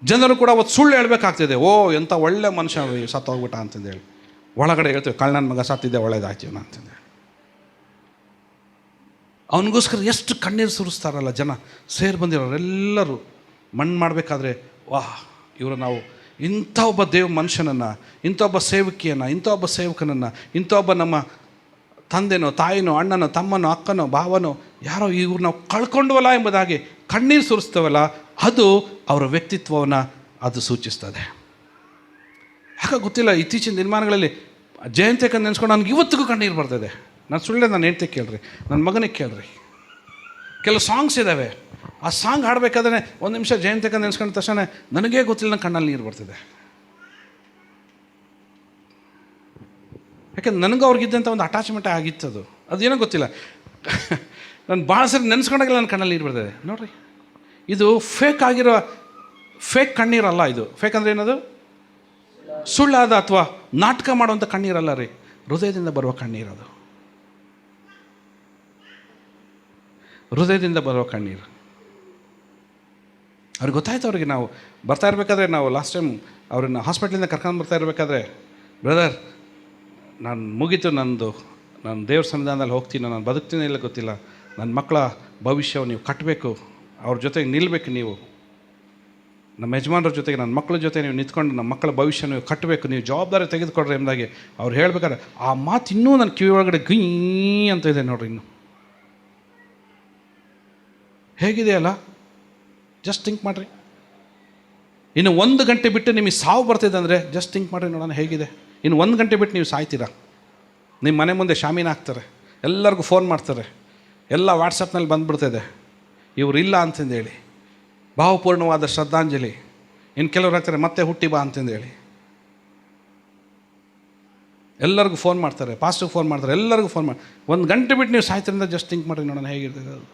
ಜನರು ಕೂಡ ಅವತ್ತು ಸುಳ್ಳು ಹೇಳಬೇಕಾಗ್ತದೆ. ಓ, ಎಂಥ ಒಳ್ಳೆ ಮನುಷ್ಯ ಸತ್ತೋಗ್ಬಿಟ್ಟ ಅಂತಂದೇಳಿ. ಒಳಗಡೆ ಹೇಳ್ತೀವಿ, ಕಳ್ಳನ ಮಗ ಸತ್ತಿದ್ದೆ, ಒಳ್ಳೇದಾಯ್ತೀವನ ಅಂತಂದೇಳಿ. ಅವನಿಗೋಸ್ಕರ ಎಷ್ಟು ಕಣ್ಣೀರು ಸುರಿಸ್ತಾರಲ್ಲ ಜನ ಸೇರಿ ಬಂದಿರೋರೆಲ್ಲರೂ. ಮಣ್ಣು ಮಾಡಬೇಕಾದ್ರೆ, ವಾಹ್, ಇವರು ನಾವು ಇಂಥ ಒಬ್ಬ ಮನುಷ್ಯನನ್ನು, ಇಂಥ ಒಬ್ಬ ಸೇವಕಿಯನ್ನು, ಇಂಥ ಒಬ್ಬ ಸೇವಕನನ್ನು, ಇಂಥ ಒಬ್ಬ ನಮ್ಮ ತಂದೆನೋ ತಾಯಿನೋ ಅಣ್ಣನೋ ತಮ್ಮನೋ ಅಕ್ಕನೋ ಭಾವನೋ ಯಾರೋ ಇವ್ರು ನಾವು ಕಳ್ಕೊಂಡವಲ್ಲ ಎಂಬುದಾಗಿ ಕಣ್ಣೀರು ಸುರಿಸ್ತೇವಲ್ಲ, ಅದು ಅವರ ವ್ಯಕ್ತಿತ್ವವನ್ನು ಅದು ಸೂಚಿಸ್ತದೆ. ಯಾಕೆ ಗೊತ್ತಿಲ್ಲ, ಇತ್ತೀಚಿನ ದಿನಮಾನಗಳಲ್ಲಿ ಜಯಂತಿಕ ನೆನೆಸ್ಕೊಂಡು ನನಗೆ ಇವತ್ತಿಗೂ ಕಣ್ಣೀರು ಬರ್ತದೆ. ನಾನು ಸುಳ್ಳೆ ನಾನು ಹೆಂಡ್ತಿ ಕೇಳ್ರಿ, ನನ್ನ ಮಗನಿಗೆ ಕೇಳ್ರಿ. ಕೆಲವು ಸಾಂಗ್ಸ್ ಇದ್ದಾವೆ, ಆ ಸಾಂಗ್ ಹಾಡಬೇಕಾದ್ರೆ ಒಂದು ನಿಮಿಷ ಜಯಂತಿಕ ನೆನೆಸ್ಕೊಂಡ ತಕ್ಷಣ ನನಗೇ ಗೊತ್ತಿಲ್ಲ, ನನ್ನ ಕಣ್ಣಲ್ಲಿ ನೀರು ಬರ್ತದೆ. ಯಾಕೆಂದ್ರೆ ನನಗೂ ಅವ್ರಿಗಿದ್ದಂಥ ಒಂದು ಅಟ್ಯಾಚ್ಮೆಂಟೇ ಆಗಿತ್ತು. ಅದೇನೋ ಗೊತ್ತಿಲ್ಲ, ನಾನು ಭಾಳ ಸರಿ ನೆನೆಸ್ಕೊಂಡಾಗೆಲ್ಲ ನನ್ನ ಕಣ್ಣಲ್ಲಿ ನೀರು ಬರ್ತದೆ. ನೋಡಿರಿ, ಇದು ಫೇಕ್ ಆಗಿರೋ ಫೇಕ್ ಕಣ್ಣೀರಲ್ಲ. ಇದು ಫೇಕ್ ಅಂದರೆ ಏನದು? ಸುಳ್ಳಾದ ಅಥವಾ ನಾಟಕ ಮಾಡುವಂಥ ಕಣ್ಣೀರಲ್ಲ ರೀ, ಹೃದಯದಿಂದ ಬರುವ ಕಣ್ಣೀರು. ಅದು ಹೃದಯದಿಂದ ಬರುವ ಕಣ್ಣೀರು. ಅವ್ರಿಗೆ ಗೊತ್ತಾಯ್ತು. ಅವ್ರಿಗೆ ನಾವು ಬರ್ತಾ ಇರಬೇಕಾದ್ರೆ, ನಾವು ಲಾಸ್ಟ್ ಟೈಮ್ ಅವ್ರನ್ನ ಹಾಸ್ಪಿಟ್ಲಿಂದ ಕರ್ಕೊಂಡು ಬರ್ತಾ ಇರಬೇಕಾದ್ರೆ, ಬ್ರದರ್, ನಾನು ಮುಗೀತು ನಂದು, ನಾನು ದೇವ್ರ ಸನ್ನಿಧಾನದಲ್ಲಿ ಹೋಗ್ತೀನಿ, ನಾನು ಬದುಕ್ತೀನಿ ಇಲ್ಲ ಗೊತ್ತಿಲ್ಲ, ನನ್ನ ಮಕ್ಕಳ ಭವಿಷ್ಯವು ನೀವು ಕಟ್ಟಬೇಕು, ಅವ್ರ ಜೊತೆಗೆ ನಿಲ್ಲಬೇಕು, ನೀವು ನಮ್ಮ ಯಜಮಾನ್ರ ಜೊತೆಗೆ ನನ್ನ ಮಕ್ಕಳ ಜೊತೆ ನೀವು ನಿಂತ್ಕೊಂಡು ನಮ್ಮ ಮಕ್ಕಳ ಭವಿಷ್ಯ ನೀವು ಕಟ್ಟಬೇಕು, ನೀವು ಜವಾಬ್ದಾರಿ ತೆಗೆದುಕೊಡ್ರಿ ಎಂಬುದಾಗಿ ಅವ್ರು ಹೇಳ್ಬೇಕಾದ್ರೆ ಆ ಮಾತು ಇನ್ನೂ ನನ್ನ ಕಿವಿ ಒಳಗಡೆ ಗುಯ್ ಅಂತ ಇದೆ ನೋಡ್ರಿ. ಇನ್ನು ಹೇಗಿದೆಯಲ್ಲ, ಜಸ್ಟ್ ಥಿಂಕ್ ಮಾಡಿರಿ. ಇನ್ನು 1 ಗಂಟೆ ಬಿಟ್ಟು ನಿಮಗೆ ಸಾವು ಬರ್ತಿದೆ ಅಂದರೆ ಜಸ್ಟ್ ಥಿಂಕ್ ಮಾಡಿರಿ, ನೋಡೋಣ ಹೇಗಿದೆ. ಇನ್ನು 1 ಗಂಟೆ ಬಿಟ್ಟು ನೀವು ಸಾಯ್ತೀರಾ. ನಿಮ್ಮ ಮನೆ ಮುಂದೆ ಶಾಮೀನ ಹಾಕ್ತಾರೆ, ಎಲ್ಲರಿಗೂ ಫೋನ್ ಮಾಡ್ತಾರೆ, ಎಲ್ಲ ವಾಟ್ಸಪ್ನಲ್ಲಿ ಬಂದುಬಿಡ್ತದೆ ಇವರು ಇಲ್ಲ ಅಂತಂದೇಳಿ, ಭಾವಪೂರ್ಣವಾದ ಶ್ರದ್ಧಾಂಜಲಿ. ಇನ್ನು ಕೆಲವ್ರು ಹಾಕ್ತಾರೆ ಮತ್ತೆ ಹುಟ್ಟಿ ಬಾ ಅಂತಂದೇಳಿ, ಎಲ್ಲರಿಗೂ ಫೋನ್ ಮಾಡ್ತಾರೆ, ಪಾಸ್ಟಿಗೆ ಫೋನ್ ಮಾಡ್ತಾರೆ, ಎಲ್ಲರಿಗೂ ಫೋನ್ ಮಾಡಿ 1 ಗಂಟೆ ಬಿಟ್ಟು ನೀವು ಸಾಯ್ತೀರಿಂದ ಜಸ್ಟ್ ಥಿಂಕ್ ಮಾಡಿರಿ, ನೋಡೋಣ ಹೇಗಿರ್ತದೆ ಅದು.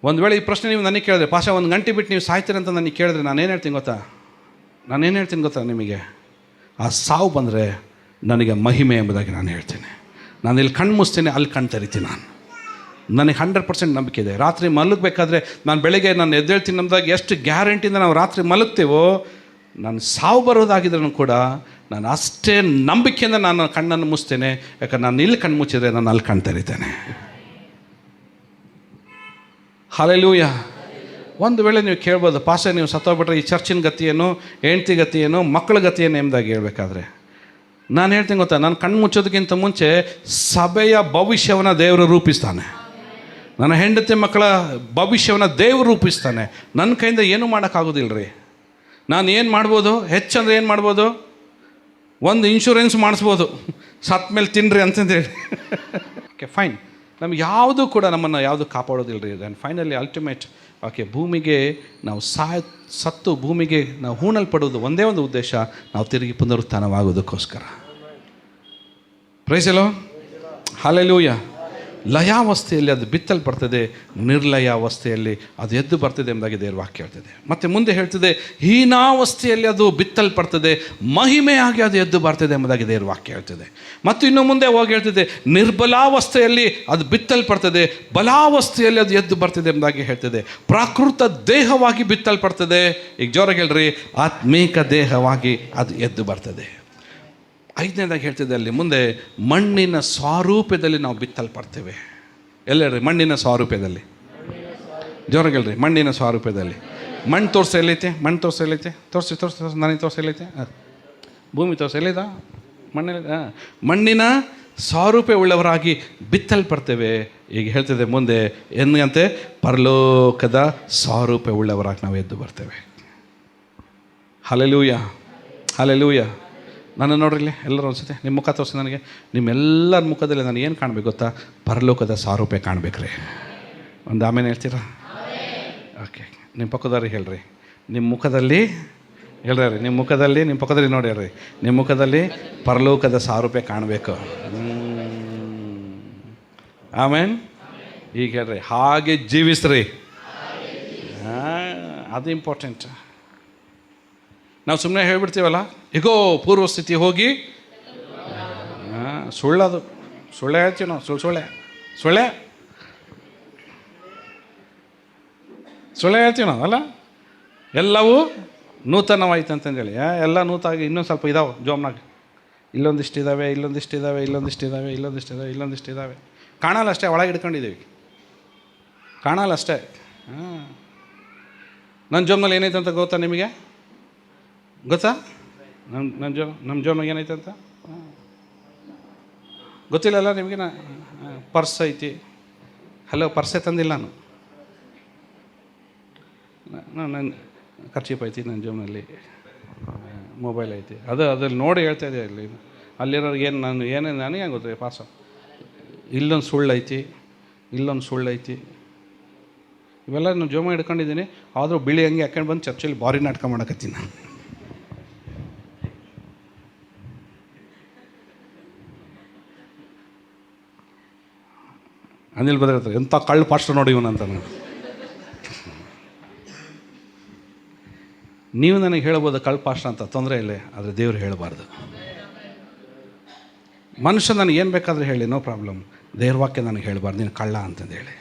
ಒಂದು ವೇಳೆ ಈ ಪ್ರಶ್ನೆ ನೀವು ನನಗೆ ಕೇಳಿದ್ರೆ, ಪಾಶ 1 ಗಂಟೆ ಬಿಟ್ಟು ನೀವು ಸಾಯ್ತೀರಂತ ನನಗೆ ಕೇಳಿದ್ರೆ ನಾನೇನು ಹೇಳ್ತೀನಿ ಗೊತ್ತಾ ನಿಮಗೆ? ಆ ಸಾವು ಬಂದರೆ ನನಗೆ ಮಹಿಮೆ ಎಂಬುದಾಗಿ ನಾನು ಹೇಳ್ತೇನೆ. ನಾನು ಇಲ್ಲಿ ಕಣ್ಣು ಮುಚ್ತೀನಿ, ಅಲ್ಲಿ ಕಣ್ಣು ತೆರಿತೀನಿ. ನನಗೆ 100% ನಂಬಿಕೆ ಇದೆ. ರಾತ್ರಿ ಮಲಗಬೇಕಾದ್ರೆ ನಾನು ಬೆಳಗ್ಗೆ ನಾನು ಎದ್ದೇಳ್ತೀನಿ ನಮ್ದಾಗ ಎಷ್ಟು ಗ್ಯಾರಂಟಿಯಿಂದ ನಾವು ರಾತ್ರಿ ಮಲಗ್ತೇವೋ, ನಾನು ಸಾವು ಬರೋದಾಗಿದ್ರೂ ಕೂಡ ನಾನು ಅಷ್ಟೇ ನಂಬಿಕೆಯಿಂದ ನಾನು ಕಣ್ಣನ್ನು ಮುಚ್ತೇನೆ. ಯಾಕಂದ್ರೆ ನಾನು ಇಲ್ಲಿ ಕಣ್ಣು ಮುಚ್ಚಿದ್ರೆ ನಾನು ಅಲ್ಲಿ ಕಣ್ಣು ತೆರಿತೇನೆ. ಹಲ್ಲೆಲೂಯ. ಒಂದು ವೇಳೆ ನೀವು ಕೇಳ್ಬೋದು, ಪಾಶ ನೀವು ಸತ್ತೋಗ್ಬಿಟ್ರೆ ಈ ಚರ್ಚಿನ ಗತಿ ಏನು, ಹೆಂಡ್ತಿ ಗತಿ ಏನು, ಮಕ್ಕಳ ಗತಿ ಏನು ಎಂಬುದಾಗಿ ಹೇಳ್ಬೇಕಾದ್ರೆ ನಾನು ಹೇಳ್ತೀನಿ ಗೊತ್ತಾ, ನಾನು ಕಣ್ಣು ಮುಚ್ಚೋದಕ್ಕಿಂತ ಮುಂಚೆ ಸಭೆಯ ಭವಿಷ್ಯವನ್ನು ದೇವರು ರೂಪಿಸ್ತಾನೆ. ನನ್ನ ಹೆಂಡತಿ ಮಕ್ಕಳ ಭವಿಷ್ಯವನ್ನು ದೇವರು ರೂಪಿಸ್ತಾನೆ. ನನ್ನ ಕೈಯಿಂದ ಏನೂ ಮಾಡೋಕ್ಕಾಗೋದಿಲ್ಲ ರೀ. ನಾನು ಏನು ಮಾಡ್ಬೋದು? ಹೆಚ್ಚಂದ್ರೆ ಏನು ಮಾಡ್ಬೋದು? ಒಂದು ಇನ್ಶೂರೆನ್ಸ್ ಮಾಡಿಸ್ಬೋದು, ಸತ್ತ ಮೇಲೆ ತಿನ್ನಿರಿ ಅಂತಂದೇಳಿ. Okay fine. ನಮ್ಗೆ ಯಾವುದೂ ಕೂಡ ನಮ್ಮನ್ನು ಯಾವುದು ಕಾಪಾಡೋದಿಲ್ಲ ರೀ. ಆ್ಯಂಡ್ ಫೈನಲಿ ಅಲ್ಟಿಮೇಟ್ ಓಕೆ ಭೂಮಿಗೆ ನಾವು ಸತ್ತು ಭೂಮಿಗೆ ನಾವು ಹೂಣಲ್ಪಡೋದು ಒಂದೇ ಒಂದು ಉದ್ದೇಶ, ನಾವು ತಿರುಗಿ ಪುನರುತ್ಥಾನವಾಗೋದಕ್ಕೋಸ್ಕರ. Praise the Lord, hallelujah. ಲಯಾವಸ್ಥೆಯಲ್ಲಿ ಅದು ಬಿತ್ತಲ್ಪಡ್ತದೆ, ನಿರ್ಲಯಾವಸ್ಥೆಯಲ್ಲಿ ಅದು ಎದ್ದು ಬರ್ತದೆ ಎಂಬುದಾಗಿ ದೇವರ ವಾಕ್ಯ ಹೇಳ್ತದೆ. ಮತ್ತು ಮುಂದೆ ಹೇಳ್ತದೆ ಹೀನಾವಸ್ಥೆಯಲ್ಲಿ ಅದು ಬಿತ್ತಲ್ಪಡ್ತದೆ, ಮಹಿಮೆಯಾಗಿ ಅದು ಎದ್ದು ಬರ್ತದೆ ಎಂಬುದಾಗಿ ದೇವರ ವಾಕ್ಯ ಹೇಳ್ತದೆ. ಮತ್ತು ಇನ್ನು ಮುಂದೆ ಹೋಗಿ ಹೇಳ್ತದೆ ನಿರ್ಬಲಾವಸ್ಥೆಯಲ್ಲಿ ಅದು ಬಿತ್ತಲ್ಪಡ್ತದೆ, ಬಲಾವಸ್ಥೆಯಲ್ಲಿ ಅದು ಎದ್ದು ಬರ್ತದೆ ಎಂಬುದಾಗಿ ಹೇಳ್ತದೆ. ಪ್ರಾಕೃತ ದೇಹವಾಗಿ ಬಿತ್ತಲ್ಪಡ್ತದೆ, ಈಗ ಜೋರಾಗಿ ಹೇಳ್ರಿ, ಆತ್ಮೀಕ ದೇಹವಾಗಿ ಅದು ಎದ್ದು ಬರ್ತದೆ. 5ನೇದಾಗಿ ಹೇಳ್ತಿದ್ದೆ ಅಲ್ಲಿ ಮುಂದೆ ಮಣ್ಣಿನ ಸ್ವರೂಪದಲ್ಲಿ ನಾವು ಬಿತ್ತಲ್ಪಡ್ತೇವೆ. ಎಲ್ಲ ಹೇಳ್ರಿ, ಮಣ್ಣಿನ ಸ್ವರೂಪದಲ್ಲಿ. ಜೋರಾಗಿ ಹೇಳ್ರಿ, ಮಣ್ಣಿನ ಸ್ವರೂಪದಲ್ಲಿ. ಮಣ್ಣು ತೋರಿಸಿ ಎಲ್ಲೈತೆ? ಮಣ್ಣು ತೋರಿಸಿ ಎಲ್ಲೈತೆ? ತೋರಿಸಿ ನನಗೆ ತೋರಿಸಿ ಎಲ್ಲೈತೆ? ಭೂಮಿ ತೋರಿಸಿ ಎಲ್ಲಿದ? ಮಣ್ಣಿನ ಸ್ವರೂಪ ಉಳ್ಳವರಾಗಿ ಬಿತ್ತಲ್ಪಡ್ತೇವೆ. ಈಗ ಹೇಳ್ತಿದೆ ಮುಂದೆ ಏನಂತೆ, ಪರಲೋಕದ ಸ್ವರೂಪ ಉಳ್ಳವರಾಗಿ ನಾವು ಎದ್ದು ಬರ್ತೇವೆ. Hallelujah, hallelujah. ನಾನು ನೋಡ್ರಿ ಇಲ್ಲಿ ಎಲ್ಲರೂ ಅನಿಸುತ್ತೆ, ನಿಮ್ಮ ಮುಖ ತೋರಿಸಿ ನನಗೆ. ನಿಮ್ಮೆಲ್ಲರ ಮುಖದಲ್ಲಿ ನಾನು ಏನು ಕಾಣಬೇಕು ಗೊತ್ತಾ? ಪರಲೋಕದ ಸ್ವರೂಪ ಕಾಣಬೇಕ್ರಿ. ಒಂದು ಆಮೇಲೆ ಹೇಳ್ತೀರಾ? ಓಕೆ, ನಿಮ್ಮ ಪಕ್ಕದವ್ರಿಗೆ ಹೇಳ್ರಿ, ನಿಮ್ಮ ಮುಖದಲ್ಲಿ ಹೇಳ್ರಿ, ನಿಮ್ಮ ಮುಖದಲ್ಲಿ, ನಿಮ್ಮ ಪಕ್ಕದಲ್ಲಿ ನೋಡಿ ಹೇಳ್ರಿ, ನಿಮ್ಮ ಮುಖದಲ್ಲಿ ಪರಲೋಕದ ಸ್ವರೂಪ ಕಾಣಬೇಕು. ಆಮೇನ್. ಈಗ ಹೇಳ್ರಿ, ಹಾಗೆ ಜೀವಿಸ್ರಿ. ಅದು ಇಂಪಾರ್ಟೆಂಟ್. ನಾವು ಸುಮ್ಮನೆ ಹೇಳ್ಬಿಡ್ತೀವಲ್ಲ, ಈಗೋ ಪೂರ್ವ ಸ್ಥಿತಿ ಹೋಗಿ, ಸುಳ್ಳದು, ಸುಳ್ಳೆ ಹೇಳ್ತೀವಿ ನಾವು. ಸುಳ್ಳೆ ಹೇಳ್ತೀವಿ ನಾವು ಅಲ್ಲ. ಎಲ್ಲವೂ ನೂತನವಾಯ್ತು ಅಂತಂದೇಳಿ, ಎಲ್ಲ ನೂತಾಗಿ ಇನ್ನೊಂದು ಸ್ವಲ್ಪ ಇದಾವೆ ಜೋಮ್ನಾಗ. ಇಲ್ಲೊಂದಿಷ್ಟಿದ್ದಾವೆ. ಕಾಣಲ್ಲ ಅಷ್ಟೇ, ಒಳಗೆ ಇಟ್ಕೊಂಡಿದ್ದೀವಿ, ಕಾಣಲ್ಲ ಅಷ್ಟೇ. ನನ್ನ ಜೋಮ್ನಲ್ಲಿ ಏನೈತೆ ಅಂತ ಗೊತ್ತಾ ನಿಮಗೆ? ಗೊತ್ತಾ? ನಮ್ಮ ಜೋಮ್ನಾಗ ಏನೈತೆ ಅಂತ ಗೊತ್ತಿಲ್ಲಲ್ಲ ನಿಮಗೆ? ಪರ್ಸ್ ಐತಿ. ಹಲೋ, ಪರ್ಸೇ ತಂದಿಲ್ಲ ನನ್ನ ಖರ್ಚೀಪ್ ಐತಿ ನನ್ನ ಜೋಮ್ನಲ್ಲಿ, ಮೊಬೈಲ್ ಐತಿ. ಅದ್ರಲ್ಲಿ ನೋಡಿ ಹೇಳ್ತಾ ಇದೆ. ಅಲ್ಲಿರೋರಿಗೆ ಏನು ನನಗೆ ಹೆಂಗೆ ಗೊತ್ತಿದೆ ಪಾಸ. ಇಲ್ಲೊಂದು ಸುಳ್ಳೈತಿ, ಇವೆಲ್ಲ ನಾನು ಜೋಮ ಹಿಡ್ಕೊಂಡಿದ್ದೀನಿ. ಆದರೂ ಬಿಳಿ ಹಂಗೆ ಹಾಕೊಂಡು ಬಂದು ಚರ್ಚಲ್ಲಿ ಭಾರಿ ನಾಟಕ ಮಾಡಕತ್ತೀನಿ ನಾನು. ಅನಿಲ್ ಬದ್ರೆ ಎಂಥ ಕಳ್ಳು ಪಾಸ್ಟರ್ ನೋಡಿ ಇವನಂತ. ನೀವು ನನಗೆ ಹೇಳ್ಬೋದು ಕಳ್ಳು ಪಾಸ್ಟರ್ ಅಂತ, ತೊಂದರೆ ಇಲ್ಲ. ಆದರೆ ದೇವ್ರು ಹೇಳಬಾರ್ದು. ಮನುಷ್ಯ ನನಗೆ ಏನು ಬೇಕಾದರೆ ಹೇಳಿ, ನೋ ಪ್ರಾಬ್ಲಮ್. ದೇವ್ರ ವಾಕ್ಯ ನನಗೆ ಹೇಳಬಾರ್ದು ನೀನು ಕಳ್ಳ ಅಂತಂದೇಳಿ.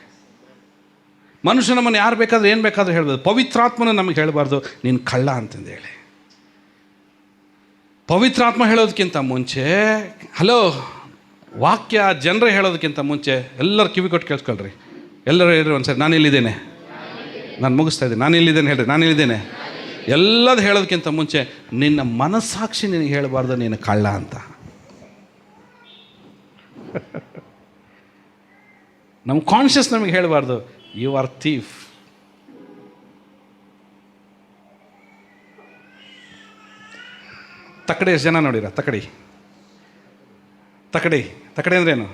ಮನುಷ್ಯ ನಮ್ಮನ್ನು ಯಾರು ಬೇಕಾದ್ರೆ ಏನು ಬೇಕಾದರೂ ಹೇಳ್ಬೋದು. ಪವಿತ್ರಾತ್ಮನ ನಮಗೆ ಹೇಳಬಾರ್ದು ನೀನು ಕಳ್ಳ ಅಂತಂದೇಳಿ. ಪವಿತ್ರಾತ್ಮ ಹೇಳೋದಕ್ಕಿಂತ ಮುಂಚೆ, ಹಲೋ, ವಾಕ್ಯ ಜನರೇ ಹೇಳೋದಕ್ಕಿಂತ ಮುಂಚೆ ಎಲ್ಲರೂ ಕಿವಿ ಕೊಟ್ಟು ಕೇಳಿಸ್ಕೊಳ್ರಿ. ಎಲ್ಲರೂ ಹೇಳ್ರಿ ಒಂದ್ಸರಿ, ನಾನು ಇಲ್ಲಿದ್ದೇನೆ, ನಾನು ಮುಗಿಸ್ತಾ ಇದ್ದೀನಿ, ನಾನು ಇಲ್ಲಿದ್ದೇನೆ ಹೇಳ್ರಿ, ನಾನು ಇಲ್ಲಿದ್ದೇನೆ. ಎಲ್ಲದು ಹೇಳೋದಕ್ಕಿಂತ ಮುಂಚೆ ನಿನ್ನ ಮನಸ್ಸಾಕ್ಷಿ ನಿನಗೆ ಹೇಳಬಾರ್ದು ನೀನು ಕಳ್ಳ ಅಂತ. ನಮ್ಮ ಕಾನ್ಷಿಯಸ್ ನಮಗೆ ಹೇಳಬಾರ್ದು ಯು ಆರ್ ಥೀಫ್. ತಕ್ಕಡಿ ಎಷ್ಟು ಜನ ನೋಡಿರ? ತಕ್ಕಡಿ ಅಂದ್ರೇನು?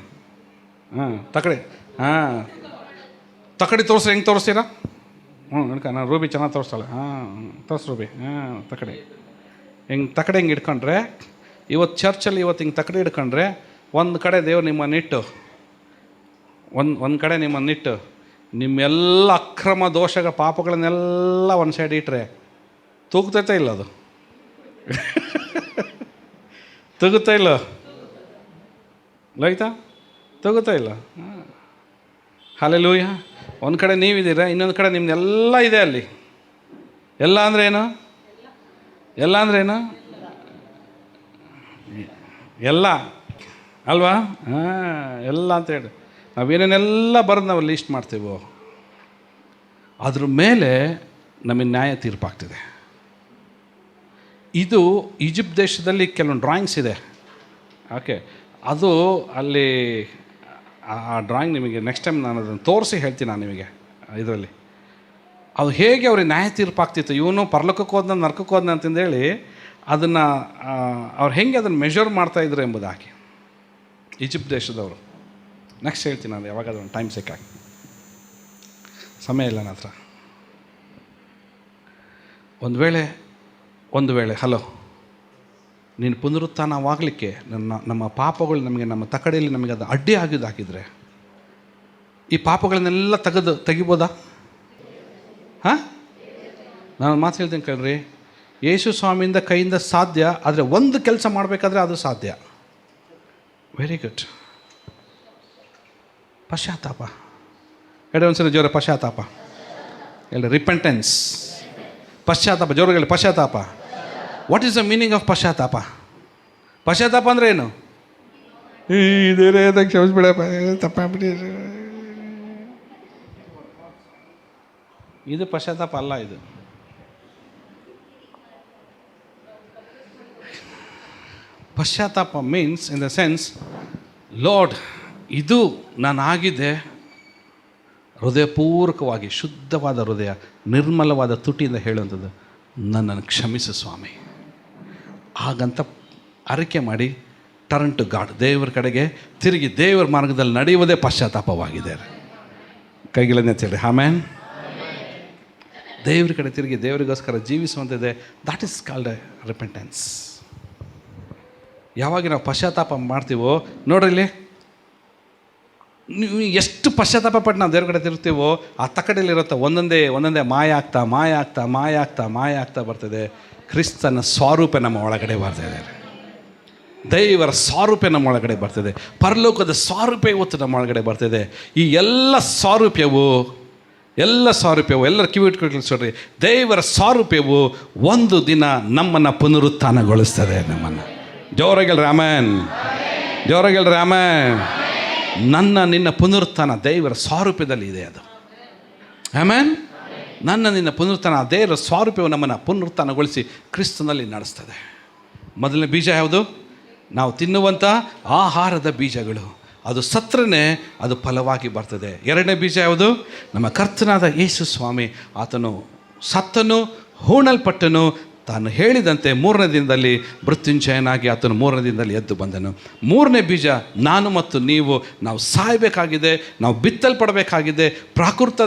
ತಕ್ಕಡಿ ತೋರಿಸ್ರಿ. ಹೆಂಗೆ ತೋರಿಸ್ತೀರಾ? ನಡ್ಕ, ನಾನು ರೂಬಿ ಚೆನ್ನಾಗಿ ತೋರಿಸ್ತಾಳೆ. ತೋರಿಸ್ ರೂಬಿ. ತಕ್ಕಡಿ ಹೆಂಗೆ ಇಟ್ಕೊಂಡ್ರೆ, ಇವತ್ತು ಚರ್ಚಲ್ಲಿ ಹಿಂಗೆ ತಕ್ಕಡಿ ಹಿಡ್ಕೊಂಡ್ರೆ, ಒಂದು ಕಡೆ ದೇವ್ರು ನಿಮ್ಮನ್ನಿಟ್ಟು, ಒಂದು ಕಡೆ ನಿಮ್ಮನ್ನಿಟ್ಟು, ನಿಮ್ಮೆಲ್ಲ ಅಕ್ರಮ ದೋಷಗಳ ಪಾಪಗಳನ್ನೆಲ್ಲ ಒಂದು ಸೈಡ್ ಇಟ್ಟರೆ ತೂಗ್ತೈತೆ ಇಲ್ಲ? ಅದು ತಗುತ್ತಾ ಇಲ್ಲ? ಲೈತಾ ತಗುತ್ತಾ ಇಲ್ಲ? ಹಲ್ಲೆಲೂಯಾ. ಒಂದು ಕಡೆ ನೀವಿದ್ದೀರಾ, ಇನ್ನೊಂದು ಕಡೆ ನಿಮ್ದೆಲ್ಲ ಇದೆ ಅಲ್ಲಿ. ಎಲ್ಲ ಅಂದ್ರೇನು? ಎಲ್ಲ ಅಲ್ವಾ? ಎಲ್ಲ ಅಂತ ಹೇಳಿ ನಾವೇನೇನೆಲ್ಲ ಬರೆದು ನಾವು ಲೀಸ್ಟ್ ಮಾಡ್ತೀವೋ ಅದ್ರ ಮೇಲೆ ನಮಗೆ ನ್ಯಾಯ ತೀರ್ಪಾಗ್ತಿದೆ. ಇದು ಈಜಿಪ್ಟ್ ದೇಶದಲ್ಲಿ ಕೆಲವೊಂದು ಡ್ರಾಯಿಂಗ್ಸ್ ಇದೆ. ಓಕೆ, ಅದು ಅಲ್ಲಿ ಆ ಡ್ರಾಯಿಂಗ್ ನಿಮಗೆ ನೆಕ್ಸ್ಟ್ ಟೈಮ್ ನಾನು ಅದನ್ನು ತೋರಿಸಿ ಹೇಳ್ತೀನಿ. ನಾನು ನಿಮಗೆ ಇದರಲ್ಲಿ ಅದು ಹೇಗೆ ಅವ್ರಿಗೆ ನ್ಯಾಯ ತೀರ್ಪಾಗ್ತಿತ್ತು, ಇವನು ಪರಲೋಕಕ್ಕೆ ಹೋದ್ನ ನರಕಕ್ಕೆ ಹೋದ್ನ ಅಂತಂದೇಳಿ ಅದನ್ನು ಅವ್ರು ಹೆಂಗೆ ಅದನ್ನು ಮೆಷರ್ ಮಾಡ್ತಾಯಿದ್ರು ಎಂಬುದಾಗಿ ಈಜಿಪ್ಟ್ ದೇಶದವರು. ನೆಕ್ಸ್ಟ್ ಹೇಳ್ತೀನಿ ನಾನು ಯಾವಾಗಾದ್ರೂ ಒಂದು ಟೈಮ್ ಸಿಕ್ಕಾಗಿ, ಸಮಯ ಇಲ್ಲ ನನ್ನ ಹತ್ರ. ಒಂದು ವೇಳೆ ಹಲೋ, ನೀನು ಪುನರುತ್ಥಾನವಾಗಲಿಕ್ಕೆ ನಮ್ಮ ಪಾಪಗಳು ನಮಗೆ ನಮ್ಮ ತಕಡೆಯಲ್ಲಿ ನಮಗೆ ಅದು ಅಡ್ಡಿ ಹಾಕಿದರೆ ಈ ಪಾಪಗಳನ್ನೆಲ್ಲ ತೆಗಿಬೋದಾ? ಹಾಂ, ನಾನು ಮಾತು ಹೇಳ್ತೀನಿ ಕೇಳ್ರಿ. ಯೇಸು ಸ್ವಾಮಿಯಿಂದ ಕೈಯಿಂದ ಸಾಧ್ಯ, ಆದರೆ ಒಂದು ಕೆಲಸ ಮಾಡಬೇಕಾದ್ರೆ ಅದು ಸಾಧ್ಯ. Very good. ಪಶ್ಚಾತ್ತಾಪ ಹೇಳಿ ಒಂದ್ಸರಿ ಜೋರ, ಪಶ್ಚಾತ್ತಾಪ ಹೇಳಿ. ರಿಪೆಂಟೆನ್ಸ್, ಪಶ್ಚಾತ್ತಾಪ, ಜೋರಗಳು ಪಶ್ಚಾತ್ತಾಪ. What is the meaning of ಪಶ್ಚಾತ್ತಾಪ? ಪಶ್ಚಾತ್ತಾಪ ಅಂದರೆ ಏನು? ಇದೇ ಕ್ಷಮಿಸ್ಬಿಡಪ್ಪ, ತಪ್ಪಾಗ್ಬಿಡಿ. ಇದು ಪಶ್ಚಾತ್ತಾಪ ಅಲ್ಲ. ಇದು ಪಶ್ಚಾತ್ತಾಪ means in the sense, lord ಇದು ನಾನು ಆಗಿದ್ದೆ, ಹೃದಯಪೂರ್ವಕವಾಗಿ ಶುದ್ಧವಾದ ಹೃದಯ ನಿರ್ಮಲವಾದ ತುಟಿಯಿಂದ ಹೇಳುವಂಥದ್ದು, ನನ್ನನ್ನು ಕ್ಷಮಿಸು ಸ್ವಾಮಿ. ಹಾಗಂತ ಅರಿಕೆ ಮಾಡಿ ಟರ್ನ್ ಟು ಗಾಡ್, ದೇವರ ಕಡೆಗೆ ತಿರುಗಿ ದೇವರ ಮಾರ್ಗದಲ್ಲಿ ನಡೆಯುವುದೇ ಪಶ್ಚಾತ್ತಾಪವಾಗಿದೆ. ಕೈಗಳನ್ನೇ ಹೇಳಿ ಆಮೆನ್. ದೇವ್ರ ಕಡೆ ತಿರುಗಿ ದೇವರಿಗೋಸ್ಕರ ಜೀವಿಸುವಂಥದ್ದೇ, that is called a repentance. ಯಾವಾಗ ನಾವು ಪಶ್ಚಾತ್ತಾಪ ಮಾಡ್ತೀವೋ ನೋಡ್ರಿ, ನೀವು ಎಷ್ಟು ಪಶ್ಚಾತ್ತಾಪ ಪಟ್ಟು ನಾವು ದೇವ್ರ ಕಡೆ ತಿರುಗ್ತೀವೋ ಆ ತಕಡೆಯಲ್ಲಿರುತ್ತೋ ಒಂದೊಂದೇ ಮಾಯ ಆಗ್ತಾ ಬರ್ತದೆ. ಕ್ರಿಸ್ತನ ಸ್ವರೂಪ ನಮ್ಮ ಒಳಗಡೆ ಬರ್ತಾಯಿದೆ, ದೇವರ ಸ್ವರೂಪ ನಮ್ಮ ಒಳಗಡೆ ಬರ್ತದೆ, ಪರಲೋಕದ ಸ್ವರೂಪ ಇವತ್ತು ನಮ್ಮ ಒಳಗಡೆ ಬರ್ತಿದೆ. ಈ ಎಲ್ಲ ಸ್ವರೂಪ್ಯವು ಎಲ್ಲರ ಕಿವಿ ಇಟ್ಕೊಳ್ರಿ, ದೇವರ ಸ್ವರೂಪ್ಯವು ಒಂದು ದಿನ ನಮ್ಮನ್ನು ಪುನರುತ್ಥಾನಗೊಳಿಸ್ತದೆ. ನಮ್ಮನ್ನು ಜೋರಾಗಿಲ್ರಿ ಆಮೆನ್, ಜೋರಾಗಿಲ್ರಿ ಆಮೆನ್. ನಿನ್ನ ಪುನರುತ್ಥಾನ ದೇವರ ಸ್ವರೂಪದಲ್ಲಿ ಇದೆ. ಅದು ಆಮೆನ್. ನಿನ್ನ ಪುನರುತ್ಥಾನ ದೇವರ ಸ್ವರೂಪವು ನಮ್ಮನ್ನು ಪುನರುತ್ಥಾನಗೊಳಿಸಿ ಕ್ರಿಸ್ತನಲ್ಲಿ ನಡೆಸ್ತದೆ. ಮೊದಲನೇ ಬೀಜ ಯಾವುದು? ನಾವು ತಿನ್ನುವಂಥ ಆಹಾರದ ಬೀಜಗಳು. ಅದು ಸತ್ರನೇ ಅದು ಫಲವಾಗಿ ಬರ್ತದೆ. ಎರಡನೇ ಬೀಜ ಯಾವುದು? ನಮ್ಮ ಕರ್ತನಾದ ಯೇಸು ಸ್ವಾಮಿ, ಆತನು ಸತ್ತನು, ಹೂಣಲ್ಪಟ್ಟನು, ತಾನು ಹೇಳಿದಂತೆ 3ನೇ ದಿನದಲ್ಲಿ ಮೃತ್ಯುಂಜಯನಾಗಿ ಆತನು 3ನೇ ದಿನದಲ್ಲಿ ಎದ್ದು ಬಂದನು. 3ನೇ ಬೀಜ ನಾನು ಮತ್ತು ನಾವು ಸಾಯಬೇಕಾಗಿದೆ, ನಾವು ಬಿತ್ತಲ್ಪಡಬೇಕಾಗಿದೆ. ಪ್ರಾಕೃತ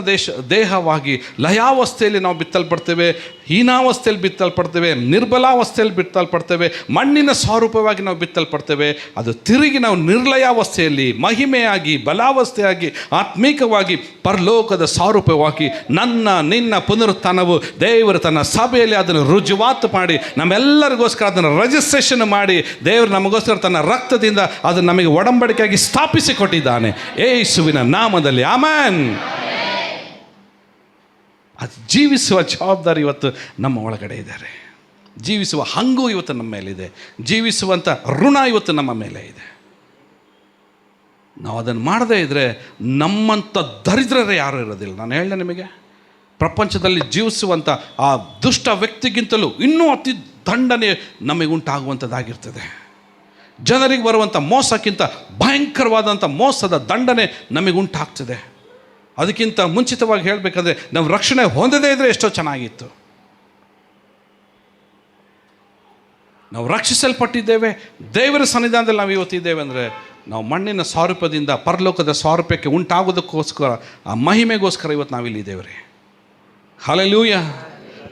ದೇಹವಾಗಿ ಲಯಾವಸ್ಥೆಯಲ್ಲಿ ನಾವು ಬಿತ್ತಲ್ಪಡ್ತೇವೆ, ಹೀನಾವಸ್ಥೆಯಲ್ಲಿ ಬಿತ್ತಲ್ಪಡ್ತೇವೆ, ನಿರ್ಬಲಾವಸ್ಥೆಯಲ್ಲಿ ಬಿತ್ತಲ್ಪಡ್ತೇವೆ, ಮಣ್ಣಿನ ಸ್ವರೂಪವಾಗಿ ನಾವು ಬಿತ್ತಲ್ಪಡ್ತೇವೆ. ಅದು ತಿರುಗಿ ನಾವು ನಿರ್ಲಯಾವಸ್ಥೆಯಲ್ಲಿ ಮಹಿಮೆಯಾಗಿ ಬಲಾವಸ್ಥೆಯಾಗಿ ಆತ್ಮೀಕವಾಗಿ ಪರಲೋಕದ ಸ್ವರೂಪವಾಗಿ ನಿನ್ನ ಪುನರುತ್ಥಾನವು ದೇವರು ತನ್ನ ಸಭೆಯಲ್ಲಿ ಅದನ್ನು ರುಜುವಾತು ಮಾಡಿ ನಮ್ಮೆಲ್ಲರಿಗೋಸ್ಕರ ಅದನ್ನು ರಿಜಿಸ್ಟ್ರೇಷನ್ ಮಾಡಿ ದೇವರು ನಮಗೋಸ್ಕರ ತನ್ನ ರಕ್ತದಿಂದ ಅದನ್ನು ನಮಗೆ ಒಡಂಬಡಿಕೆಯಾಗಿ ಸ್ಥಾಪಿಸಿಕೊಟ್ಟಿದ್ದಾನೆ ಯೇಸುವಿನ ನಾಮದಲ್ಲಿ. ಆಮೆನ್. ಅದು ಜೀವಿಸುವ ಜವಾಬ್ದಾರಿ ಇವತ್ತು ನಮ್ಮ ಒಳಗಡೆ ಇದ್ದಾರೆ. ಜೀವಿಸುವ ಹಂಗು ಇವತ್ತು ನಮ್ಮ ಮೇಲಿದೆ. ಜೀವಿಸುವಂಥ ಋಣ ಇವತ್ತು ನಮ್ಮ ಮೇಲೆ ಇದೆ. ನಾವು ಅದನ್ನು ಮಾಡದೇ ಇದ್ದರೆ ನಮ್ಮಂಥ ದರಿದ್ರರೇ ಯಾರೂ ಇರೋದಿಲ್ಲ. ನಾನು ಹೇಳಿದೆ ನಿಮಗೆ, ಪ್ರಪಂಚದಲ್ಲಿ ಜೀವಿಸುವಂಥ ಆ ದುಷ್ಟ ವ್ಯಕ್ತಿಗಿಂತಲೂ ಇನ್ನೂ ಅತಿ ದಂಡನೆ ನಮಗೆ ಉಂಟಾಗುವಂಥದ್ದಾಗಿರ್ತದೆ. ಜನರಿಗೆ ಬರುವಂಥ ಮೋಸಕ್ಕಿಂತ ಭಯಂಕರವಾದಂಥ ಮೋಸದ ದಂಡನೆ ನಮಗೆ ಉಂಟಾಗ್ತದೆ. ಅದಕ್ಕಿಂತ ಮುಂಚಿತವಾಗಿ ಹೇಳಬೇಕಂದ್ರೆ ನಾವು ರಕ್ಷಣೆ ಹೊಂದದೇ ಇದ್ದರೆ ಎಷ್ಟೋ ಚೆನ್ನಾಗಿತ್ತು. ನಾವು ರಕ್ಷಿಸಲ್ಪಟ್ಟಿದ್ದೇವೆ, ದೇವರ ಸನ್ನಿಧಾನದಲ್ಲಿ ನಾವು ಇವತ್ತಿದ್ದೇವೆ ಅಂದರೆ ನಾವು ಮಣ್ಣಿನ ಸ್ವರೂಪದಿಂದ ಪರಲೋಕದ ಸ್ವರೂಪಕ್ಕೆ ಉಂಟಾಗೋದಕ್ಕೋಸ್ಕರ, ಆ ಮಹಿಮೆಗೋಸ್ಕರ ಇವತ್ತು ನಾವಿಲ್ಲಿದ್ದೇವೆ ರೀ. Hallelujah,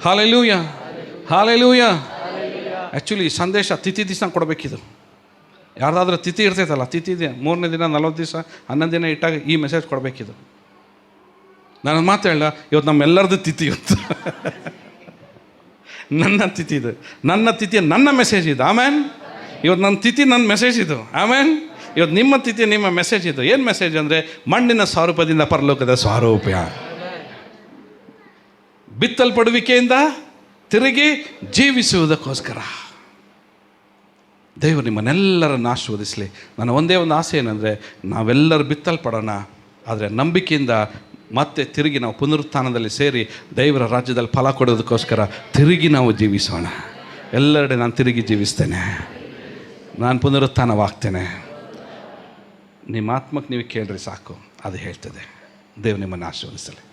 hallelujah, hallelujah. ಆ್ಯಕ್ಚುಲಿ ಸಂದೇಶ ತಿಥಿ ದಿವಸ ಕೊಡಬೇಕಿದು. ಯಾರ್ದಾದ್ರೂ ತಿಥಿ ಇರ್ತೈತಲ್ಲ, ತಿಥಿ 3ನೇ ದಿನ 40 ದಿವಸ 11 ದಿನ ಇಟ್ಟಾಗ ಈ ಮೆಸೇಜ್ ಕೊಡಬೇಕಿದು. ನಾನು ಮಾತು ಹೇಳ, ಇವತ್ತು ನಮ್ಮೆಲ್ಲರದ್ದು ತಿಥಿ. ಇವತ್ತು ನನ್ನ ತಿಥಿ ಇದು, ನನ್ನ ತಿಥಿ ನನ್ನ ಮೆಸೇಜ್ ಇದು. ಆಮೇನ್. ಇವತ್ತು ನನ್ನ ತಿಥಿ ನನ್ನ ಮೆಸೇಜ್ ಇದು. ಆಮೇನ್. ಇವತ್ತು ನಿಮ್ಮ ತಿಥಿ ನಿಮ್ಮ ಮೆಸೇಜ್ ಇದು. ಏನು ಮೆಸೇಜ್ ಅಂದರೆ ಮಣ್ಣಿನ ಸ್ವರೂಪದಿಂದ ಪರಲೋಕದ ಸ್ವರೂಪ. ಬಿತ್ತಲ್ಪಡುವಿಕೆಯಿಂದ ತಿರುಗಿ ಜೀವಿಸುವುದಕ್ಕೋಸ್ಕರ ದೇವರು ನಿಮ್ಮನ್ನೆಲ್ಲರನ್ನು ಆಶೀರ್ವದಿಸಲಿ. ನನ್ನ ಒಂದೇ ಒಂದು ಆಸೆ ಏನಂದರೆ ನಾವೆಲ್ಲರೂ ಬಿತ್ತಲ್ಪಡೋಣ, ಆದರೆ ನಂಬಿಕೆಯಿಂದ ಮತ್ತೆ ತಿರುಗಿ ನಾವು ಪುನರುತ್ಥಾನದಲ್ಲಿ ಸೇರಿ ದೇವರ ರಾಜ್ಯದಲ್ಲಿ ಫಲ ಕೊಡೋದಕ್ಕೋಸ್ಕರ ತಿರುಗಿ ನಾವು ಜೀವಿಸೋಣ. ಎಲ್ಲೆಡೆ ನಾನು ತಿರುಗಿ ಜೀವಿಸ್ತೇನೆ, ನಾನು ಪುನರುತ್ಥಾನವಾಗ್ತೇನೆ. ನಿಮ್ಮ ಆತ್ಮಕ್ಕೆ ನೀವು ಕೇಳ್ರಿ ಸಾಕು, ಅದು ಹೇಳ್ತದೆ. ದೇವರು ನಿಮ್ಮನ್ನು ಆಶೀರ್ವದಿಸಲಿ.